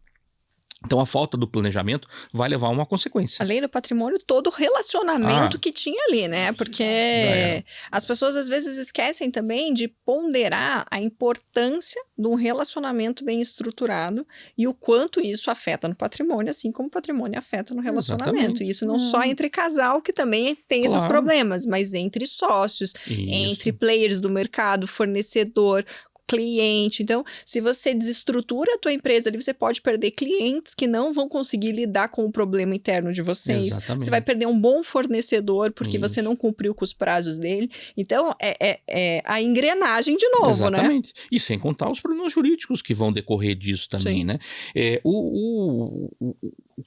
Então a falta do planejamento vai levar a uma consequência. Além do patrimônio, todo o relacionamento que tinha ali, né? Porque as pessoas às vezes esquecem também de ponderar a importância de um relacionamento bem estruturado e o quanto isso afeta no patrimônio, assim como o patrimônio afeta no relacionamento. Exatamente. E isso não só entre casal, que também tem esses problemas, mas entre sócios, entre players do mercado, fornecedor, cliente. Então, se você desestrutura a tua empresa, ali você pode perder clientes que não vão conseguir lidar com o problema interno de vocês. Exatamente. Você vai perder um bom fornecedor porque Isso. você não cumpriu com os prazos dele. Então, é a engrenagem de novo, Exatamente. E sem contar os problemas jurídicos que vão decorrer disso também, Sim. né? O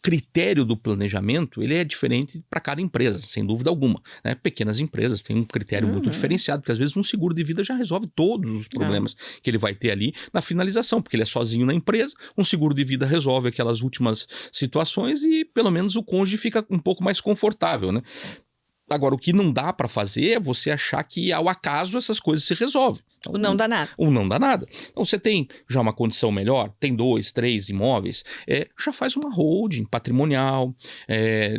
critério do planejamento, ele é diferente para cada empresa, sem dúvida alguma, né? Pequenas empresas têm um critério muito diferenciado, porque às vezes um seguro de vida já resolve todos os problemas que ele vai ter ali na finalização, porque ele é sozinho na empresa, um seguro de vida resolve aquelas últimas situações e pelo menos o cônjuge fica um pouco mais confortável, né? Agora, o que não dá para fazer é você achar que ao acaso essas coisas se resolvem. O não dá nada. O não dá nada. Então, você tem já uma condição melhor, tem 2, 3 imóveis, já faz uma holding patrimonial.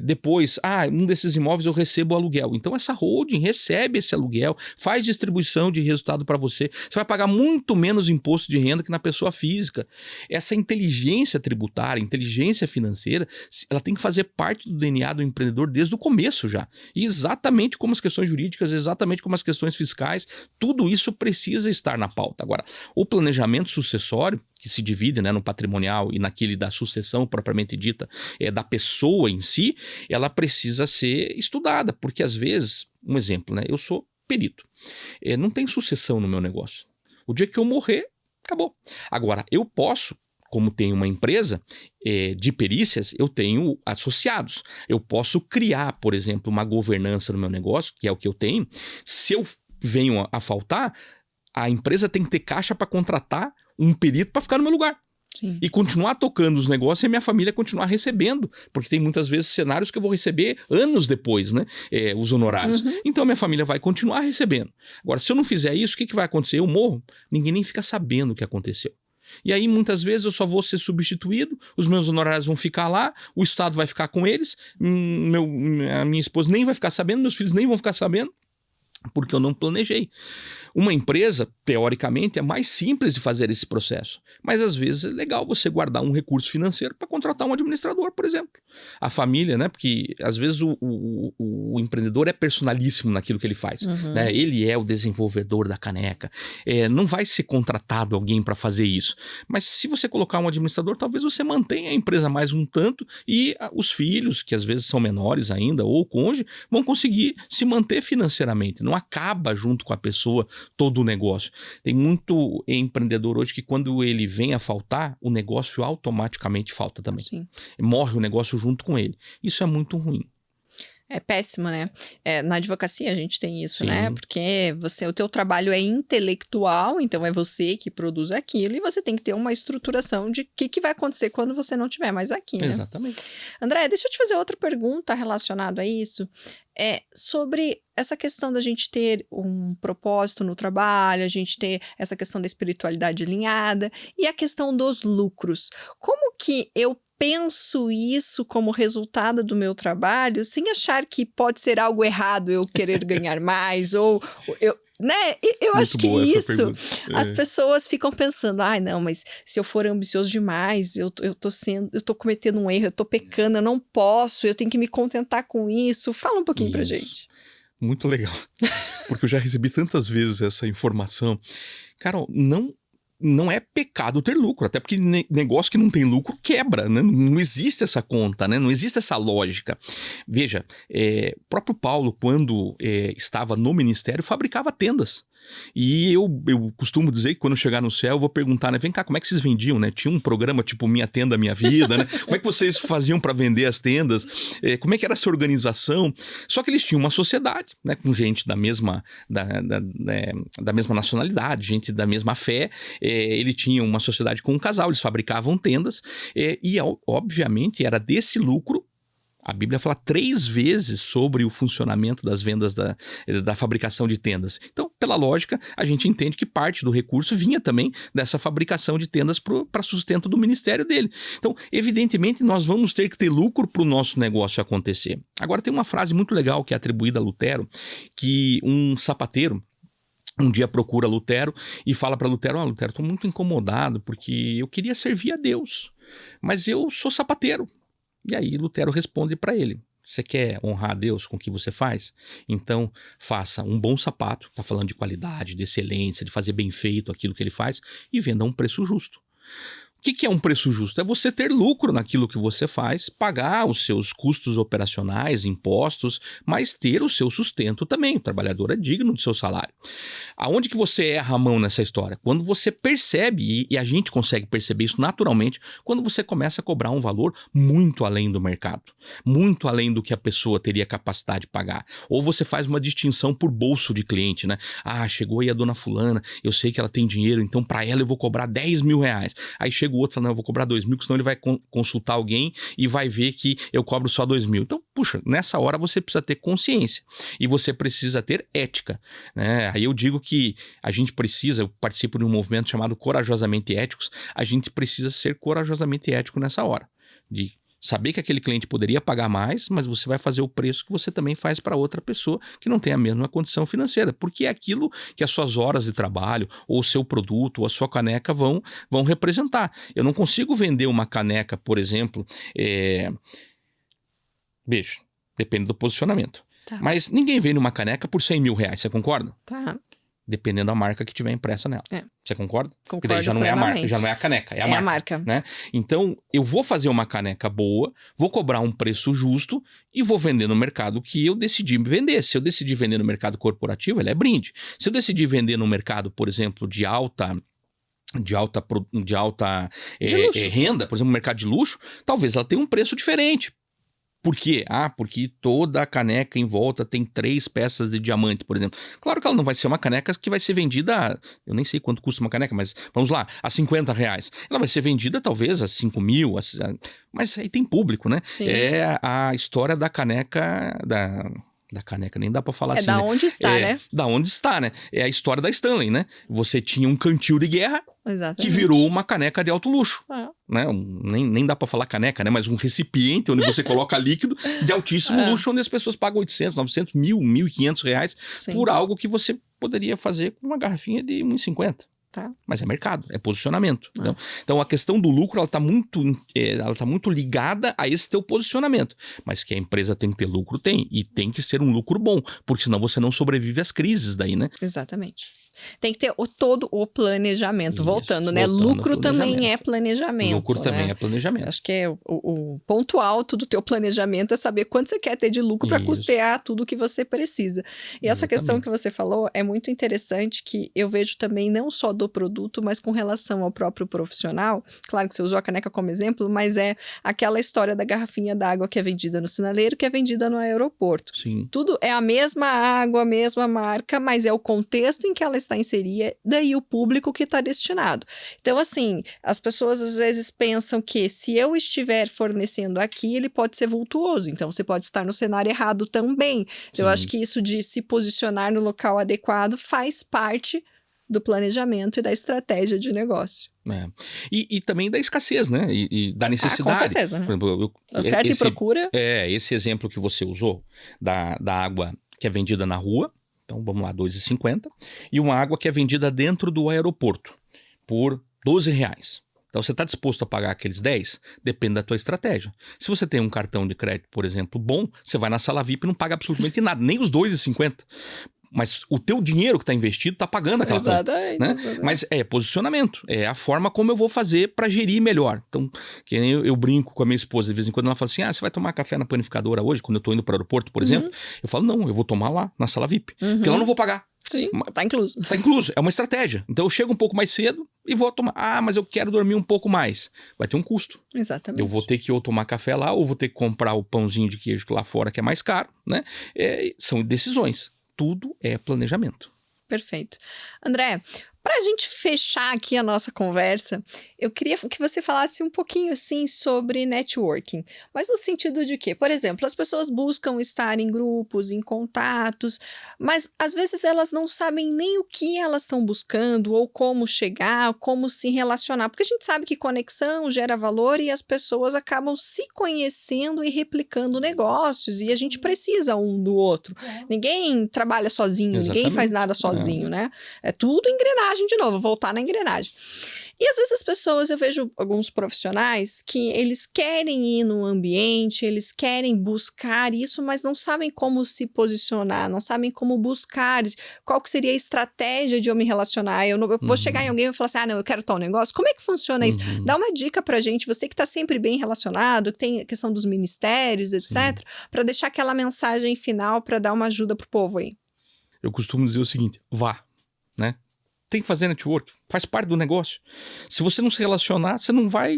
Depois, um desses imóveis eu recebo aluguel. Então, essa holding recebe esse aluguel, faz distribuição de resultado para você. Você vai pagar muito menos imposto de renda que na pessoa física. Essa inteligência tributária, inteligência financeira, ela tem que fazer parte do DNA do empreendedor desde o começo já. E exatamente como as questões jurídicas, exatamente como as questões fiscais, tudo isso precisa estar na pauta. Agora, o planejamento sucessório, que se divide, né, no patrimonial e naquele da sucessão propriamente dita, da pessoa em si, ela precisa ser estudada, porque às vezes, um exemplo, né, eu sou perito, não tem sucessão no meu negócio. O dia que eu morrer, acabou. Agora, eu posso, como tenho uma empresa de perícias, eu tenho associados. Eu posso criar, por exemplo, uma governança no meu negócio, que é o que eu tenho. Se eu venho a faltar, a empresa tem que ter caixa para contratar um perito para ficar no meu lugar. Sim. E continuar tocando os negócios e a minha família continuar recebendo. Porque tem muitas vezes cenários que eu vou receber anos depois, né? Os honorários. Então a minha família vai continuar recebendo. Agora, se eu não fizer isso, o que vai acontecer? Eu morro, ninguém nem fica sabendo o que aconteceu. E aí, muitas vezes, eu só vou ser substituído, os meus honorários vão ficar lá, o Estado vai ficar com eles, a minha esposa nem vai ficar sabendo, meus filhos nem vão ficar sabendo, porque eu não planejei. Uma empresa, teoricamente, é mais simples de fazer esse processo, mas às vezes é legal você guardar um recurso financeiro para contratar um administrador, por exemplo. A família, né? Porque às vezes o empreendedor é personalíssimo naquilo que ele faz, né? Ele é o desenvolvedor da caneca. Não vai ser contratado alguém para fazer isso. Mas se você colocar um administrador, talvez você mantenha a empresa mais um tanto e os filhos, que às vezes são menores ainda, ou o cônjuge, vão conseguir se manter financeiramente. Não acaba junto com a pessoa todo o negócio. Tem muito empreendedor hoje que quando ele vem a faltar, o negócio automaticamente falta também. Sim. Morre o negócio junto com ele. Isso é muito ruim. É péssimo, né? Na advocacia a gente tem isso, Sim. né? Porque o teu trabalho é intelectual, então é você que produz aquilo e você tem que ter uma estruturação de o que vai acontecer quando você não estiver mais aqui, né? Exatamente. André, deixa eu te fazer outra pergunta relacionada a isso. Sobre essa questão da gente ter um propósito no trabalho, a gente ter essa questão da espiritualidade alinhada e a questão dos lucros. Como que eu penso isso como resultado do meu trabalho sem achar que pode ser algo errado eu querer ganhar mais ou eu... Né? Eu acho que isso, as pessoas ficam pensando, não, mas se eu for ambicioso demais, eu tô cometendo um erro, eu tô pecando, eu não posso, eu tenho que me contentar com isso. Fala um pouquinho pra gente. Muito legal, porque eu já recebi tantas vezes essa informação. Carol, não é pecado ter lucro, até porque negócio que não tem lucro quebra, né? Não existe essa conta, né? Não existe essa lógica. Veja, o próprio Paulo, quando estava no ministério, fabricava tendas. E eu costumo dizer que quando eu chegar no céu eu vou perguntar, né? Vem cá, como é que vocês vendiam, né? Tinha um programa tipo Minha Tenda Minha Vida, né? Como é que vocês faziam para vender as tendas? Como é que era essa organização? Só que eles tinham uma sociedade, né? Com gente da mesma nacionalidade, gente da mesma fé. Ele tinha uma sociedade com um casal, eles fabricavam tendas e obviamente era desse lucro. A Bíblia fala 3 vezes sobre o funcionamento das vendas da fabricação de tendas. Então, pela lógica, a gente entende que parte do recurso vinha também dessa fabricação de tendas para sustento do ministério dele. Então, evidentemente, nós vamos ter que ter lucro para o nosso negócio acontecer. Agora, tem uma frase muito legal que é atribuída a Lutero, que um sapateiro um dia procura Lutero e fala para Lutero, Lutero, estou muito incomodado porque eu queria servir a Deus, mas eu sou sapateiro. E aí Lutero responde para ele, Você quer honrar a Deus com o que você faz? Então, faça um bom sapato, tá falando de qualidade, de excelência, de fazer bem feito aquilo que ele faz, e venda a um preço justo. O que é um preço justo? É você ter lucro naquilo que você faz, pagar os seus custos operacionais, impostos, mas ter o seu sustento também. O trabalhador é digno do seu salário. Aonde que você erra a mão nessa história? Quando você percebe, e a gente consegue perceber isso naturalmente, quando você começa a cobrar um valor muito além do mercado, muito além do que a pessoa teria capacidade de pagar. Ou você faz uma distinção por bolso de cliente, né? Ah, chegou aí a dona fulana, eu sei que ela tem dinheiro, então para ela eu vou cobrar 10 mil reais. Aí chega o outro e fala, não, eu vou cobrar 2 mil, senão ele vai consultar alguém e vai ver que eu cobro só 2 mil. Então, puxa, nessa hora você precisa ter consciência e você precisa ter ética, né? Aí eu digo que a gente precisa, eu participo de um movimento chamado Corajosamente Éticos, a gente precisa ser corajosamente ético nessa hora, de saber que aquele cliente poderia pagar mais, mas você vai fazer o preço que você também faz para outra pessoa que não tem a mesma condição financeira, porque é aquilo que as suas horas de trabalho, ou o seu produto, ou a sua caneca vão representar. Eu não consigo vender uma caneca, por exemplo, beijo, depende do posicionamento. Tá. Mas ninguém vende uma caneca por 100 mil reais, você concorda? Tá. Dependendo da marca que tiver impressa nela. Você concorda? Concordo. Porque daí já não é a marca, já não é a caneca, é a marca. A marca. Né? Então, eu vou fazer uma caneca boa, vou cobrar um preço justo e vou vender no mercado que eu decidi vender. Se eu decidir vender no mercado corporativo, ele é brinde. Se eu decidir vender no mercado, por exemplo, de alta renda, por exemplo, no mercado de luxo, talvez ela tenha um preço diferente. Por quê? Porque toda a caneca em volta tem 3 peças de diamante, por exemplo. Claro que ela não vai ser uma caneca que vai ser vendida, eu nem sei quanto custa uma caneca, mas vamos lá, a 50 reais. Ela vai ser vendida talvez a 5 mil, mas aí tem público, né? Sim. É a história da caneca, da caneca, nem dá pra falar assim. Da onde está, né? Da onde está, né? É a história da Stanley, né? Você tinha um cantil de guerra, exatamente, que virou uma caneca de alto luxo. Né? Nem dá pra falar caneca, né? Mas um recipiente onde você coloca líquido de altíssimo luxo, onde as pessoas pagam 800, 900, 1.500 reais por algo que você poderia fazer com uma garrafinha de 1,50. Tá. Mas é mercado, é posicionamento. Então a questão do lucro ela tá muito ligada a esse teu posicionamento. Mas que a empresa tem que ter lucro, tem. E tem que ser um lucro bom, porque senão você não sobrevive às crises daí, né? Exatamente. Tem que ter todo o planejamento. Isso, voltando, né? Lucro também é planejamento. Lucro também é planejamento. Acho que é o ponto alto do teu planejamento é saber quanto você quer ter de lucro para custear tudo que você precisa. E essa questão que você falou é muito interessante, que eu vejo também não só do produto, mas com relação ao próprio profissional. Claro que você usou a caneca como exemplo, mas é aquela história da garrafinha d'água que é vendida no sinaleiro, que é vendida no aeroporto. Sim. Tudo é a mesma água, a mesma marca, mas é o contexto em que ela está inserida, daí o público que está destinado. Então, assim, as pessoas às vezes pensam que se eu estiver fornecendo aqui, ele pode ser vultuoso, então você pode estar no cenário errado também. Então, eu acho que isso de se posicionar no local adequado faz parte do planejamento e da estratégia de negócio. E também da escassez, né? E da necessidade. Com certeza, né? Por exemplo, oferta e procura. Esse exemplo que você usou da água que é vendida na rua, então vamos lá, R$2,50, e uma água que é vendida dentro do aeroporto por R$12. Então você está disposto a pagar aqueles 10? Depende da tua estratégia. Se você tem um cartão de crédito, por exemplo, bom, você vai na sala VIP e não paga absolutamente nada, nem os R$2,50. Mas o teu dinheiro que está investido está pagando aquela conta, né? Mas é posicionamento, é a forma como eu vou fazer para gerir melhor. Então, que nem eu brinco com a minha esposa, de vez em quando ela fala assim, você vai tomar café na panificadora hoje, quando eu estou indo para o aeroporto, por exemplo? Eu falo, não, eu vou tomar lá, na sala VIP, porque lá eu não vou pagar. Sim, tá incluso. Tá incluso, é uma estratégia. Então eu chego um pouco mais cedo e vou tomar. Mas eu quero dormir um pouco mais. Vai ter um custo. Exatamente. Eu vou ter que ou tomar café lá, ou vou ter que comprar o pãozinho de queijo lá fora, que é mais caro, né? São decisões. Tudo é planejamento. Perfeito. André, para a gente fechar aqui a nossa conversa, eu queria que você falasse um pouquinho assim sobre networking. Mas no sentido de que, por exemplo, as pessoas buscam estar em grupos, em contatos, mas às vezes elas não sabem nem o que elas estão buscando, ou como chegar, como se relacionar. Porque a gente sabe que conexão gera valor e as pessoas acabam se conhecendo e replicando negócios, e a gente precisa um do outro. Ninguém trabalha sozinho, ninguém faz nada sozinho, né? É tudo engrenagem engrenagem de novo, voltar na engrenagem. E às vezes as pessoas, eu vejo alguns profissionais que eles querem ir no ambiente, eles querem buscar isso, mas não sabem como se posicionar, não sabem como buscar, qual que seria a estratégia de eu me relacionar. Eu vou chegar em alguém e falar assim, não, eu quero tal negócio. Como é que funciona isso? Dá uma dica pra gente, você que tá sempre bem relacionado, que tem a questão dos ministérios, etc., para deixar aquela mensagem final para dar uma ajuda pro povo aí. Eu costumo dizer o seguinte, vá, né? Tem que fazer network, faz parte do negócio. Se você não se relacionar, você não vai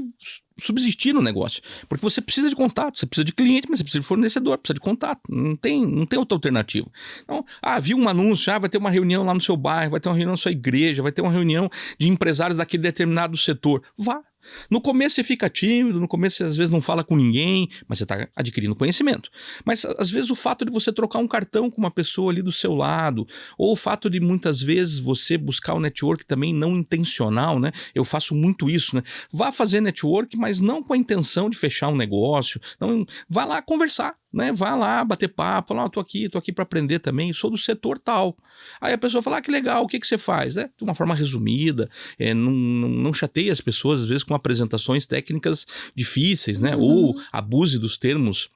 subsistir no negócio. Porque você precisa de contato, você precisa de cliente, mas você precisa de fornecedor, precisa de contato. Não tem outra alternativa. Então, viu um anúncio, vai ter uma reunião lá no seu bairro, vai ter uma reunião na sua igreja, vai ter uma reunião de empresários daquele determinado setor. Vá. No começo você fica tímido, no começo você às vezes não fala com ninguém, mas você está adquirindo conhecimento. Mas às vezes o fato de você trocar um cartão com uma pessoa ali do seu lado, ou o fato de muitas vezes você buscar o network também não intencional, né? Eu faço muito isso, né? Vá fazer network, mas não com a intenção de fechar um negócio. Não, vá lá conversar. Né? Vá lá, bater papo, lá, tô aqui para aprender também, sou do setor tal. Aí a pessoa fala, que legal, o que você faz? Né? De uma forma resumida, não chateia as pessoas, às vezes, com apresentações técnicas difíceis, né? Ou abuse dos termos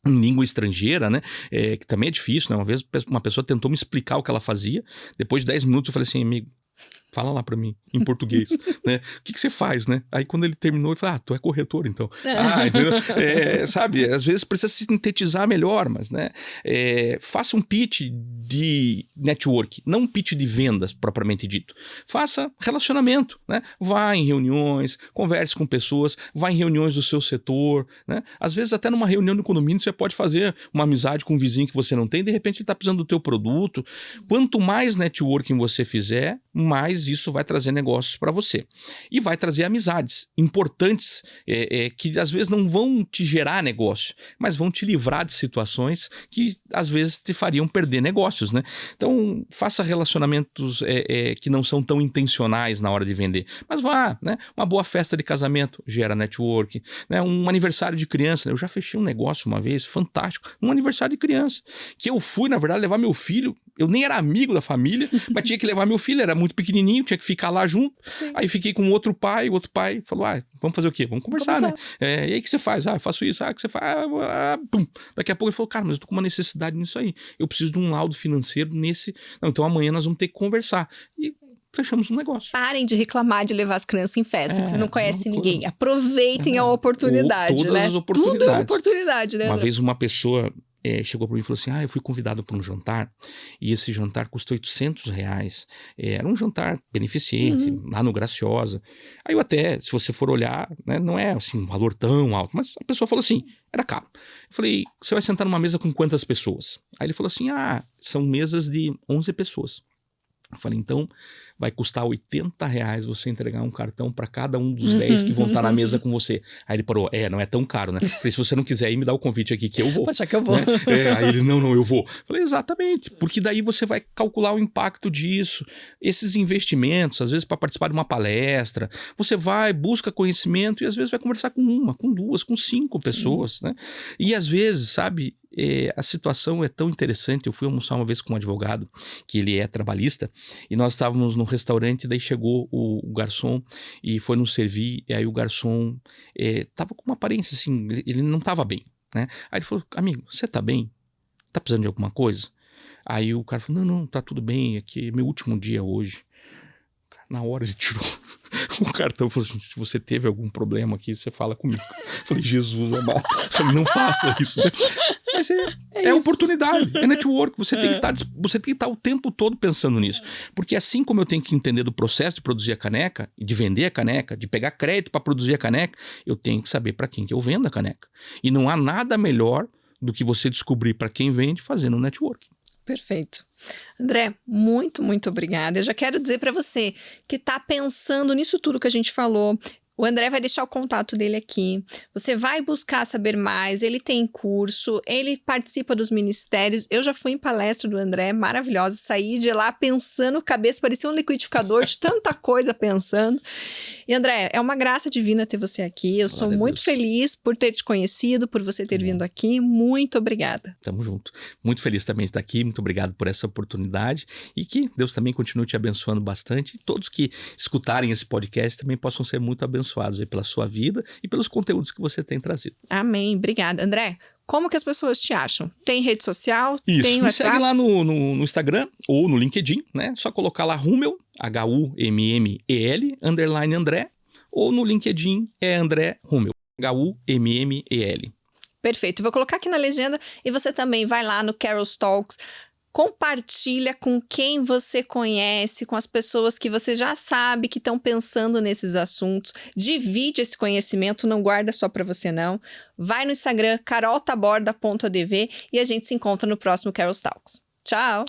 em língua estrangeira, né? Que também é difícil, né? Uma vez uma pessoa tentou me explicar o que ela fazia, depois de 10 minutos eu falei assim, amigo, fala lá pra mim, em português, né? O que você faz, né? Aí quando ele terminou, ele falou, tu é corretor, então. Entendeu? Sabe, às vezes precisa se sintetizar melhor, mas, né? Faça um pitch de network, não um pitch de vendas, propriamente dito. Faça relacionamento, né? Vá em reuniões, converse com pessoas, vá em reuniões do seu setor, né? Às vezes até numa reunião do condomínio você pode fazer uma amizade com um vizinho que você não tem, de repente ele tá precisando do teu produto. Quanto mais networking você fizer, mais isso vai trazer negócios para você. E vai trazer amizades importantes que às vezes não vão te gerar negócio, mas vão te livrar de situações que às vezes te fariam perder negócios, né? Então, faça relacionamentos que não são tão intencionais na hora de vender. Mas vá, né? Uma boa festa de casamento gera network, né? Um aniversário de criança, né? Eu já fechei um negócio uma vez, fantástico, um aniversário de criança, que eu fui, na verdade, levar meu filho. Eu nem era amigo da família, mas tinha que levar meu filho, era muito pequenininho, tinha que ficar lá junto. Sim. Aí fiquei com o outro pai falou, vamos fazer o quê? Vamos conversar, né? E aí o que você faz? Eu faço isso. O que você faz? Pum. Daqui a pouco ele falou, cara, mas eu tô com uma necessidade nisso aí. Eu preciso de um laudo financeiro nesse... Não, então amanhã nós vamos ter que conversar. E fechamos um negócio. Parem de reclamar de levar as crianças em festa, que vocês não conhecem ninguém. Aproveitem a oportunidade, todas né? As oportunidades. Tudo é oportunidade, né? Uma vez uma pessoa... chegou para mim e falou assim, eu fui convidado para um jantar e esse jantar custou R$800, era um jantar beneficente, lá no Graciosa. Aí eu até, se você for olhar, né, não é assim um valor tão alto, mas a pessoa falou assim, era caro. Eu falei, você vai sentar numa mesa com quantas pessoas? Aí ele falou assim, são mesas de 11 pessoas. Eu falei, então vai custar R$80 você entregar um cartão para cada um dos 10 que vão estar na mesa com você. Aí ele parou, não é tão caro, né? Eu falei, se você não quiser ir, me dá o convite aqui que eu vou. Pode ser que eu vou. Né? Aí ele, não, eu vou. Eu falei, exatamente, porque daí você vai calcular o impacto disso. Esses investimentos, às vezes para participar de uma palestra, você vai, busca conhecimento e às vezes vai conversar com uma, com duas, com 5 pessoas, né? E às vezes, sabe... a situação é tão interessante. Eu fui almoçar uma vez com um advogado que ele é trabalhista e nós estávamos num restaurante, daí chegou o garçom e foi nos servir, e aí o garçom tava com uma aparência assim, ele não tava bem, né? Aí ele falou, amigo, você tá bem? Tá precisando de alguma coisa? Aí o cara falou, não, tá tudo bem, aqui é meu último dia hoje. Na hora ele tirou o cartão e falou assim, se você teve algum problema aqui, você fala comigo. Eu falei, Jesus amado. Eu falei, não faça isso, né? Mas é oportunidade, é network. Você tem que estar o tempo todo pensando nisso. Porque assim como eu tenho que entender do processo de produzir a caneca, de vender a caneca, de pegar crédito para produzir a caneca, eu tenho que saber para quem que eu vendo a caneca. E não há nada melhor do que você descobrir para quem vende fazendo network. Perfeito. André, muito, muito obrigada. Eu já quero dizer para você que está pensando nisso tudo que a gente falou, O André vai deixar o contato dele aqui. Você vai buscar saber mais. Ele tem curso, ele participa dos ministérios. Eu já fui em palestra do André, maravilhosa. Saí de lá pensando, cabeça parecia um liquidificador de tanta coisa pensando. E André, é uma graça divina ter você aqui. Eu sou muito feliz por ter te conhecido, por você ter vindo aqui. Muito obrigada. Tamo junto. Muito feliz também de estar aqui. Muito obrigado por essa oportunidade. E que Deus também continue te abençoando bastante. E todos que escutarem esse podcast também possam ser muito abençoados aí pela sua vida e pelos conteúdos que você tem trazido. Amém. Obrigada. André, como que as pessoas te acham? Tem rede social? Isso. Tem Me WhatsApp? segue lá no Instagram ou no LinkedIn, né? Só colocar lá Hummel, Hummel, _ André, ou no LinkedIn é André Hummel, Hummel. Perfeito. Vou colocar aqui na legenda e você também vai lá no Carol's Talks. Compartilha com quem você conhece, com as pessoas que você já sabe que estão pensando nesses assuntos. Divide esse conhecimento, não guarda só para você não. Vai no Instagram, caroltaborda.adv e a gente se encontra no próximo Carol's Talks. Tchau!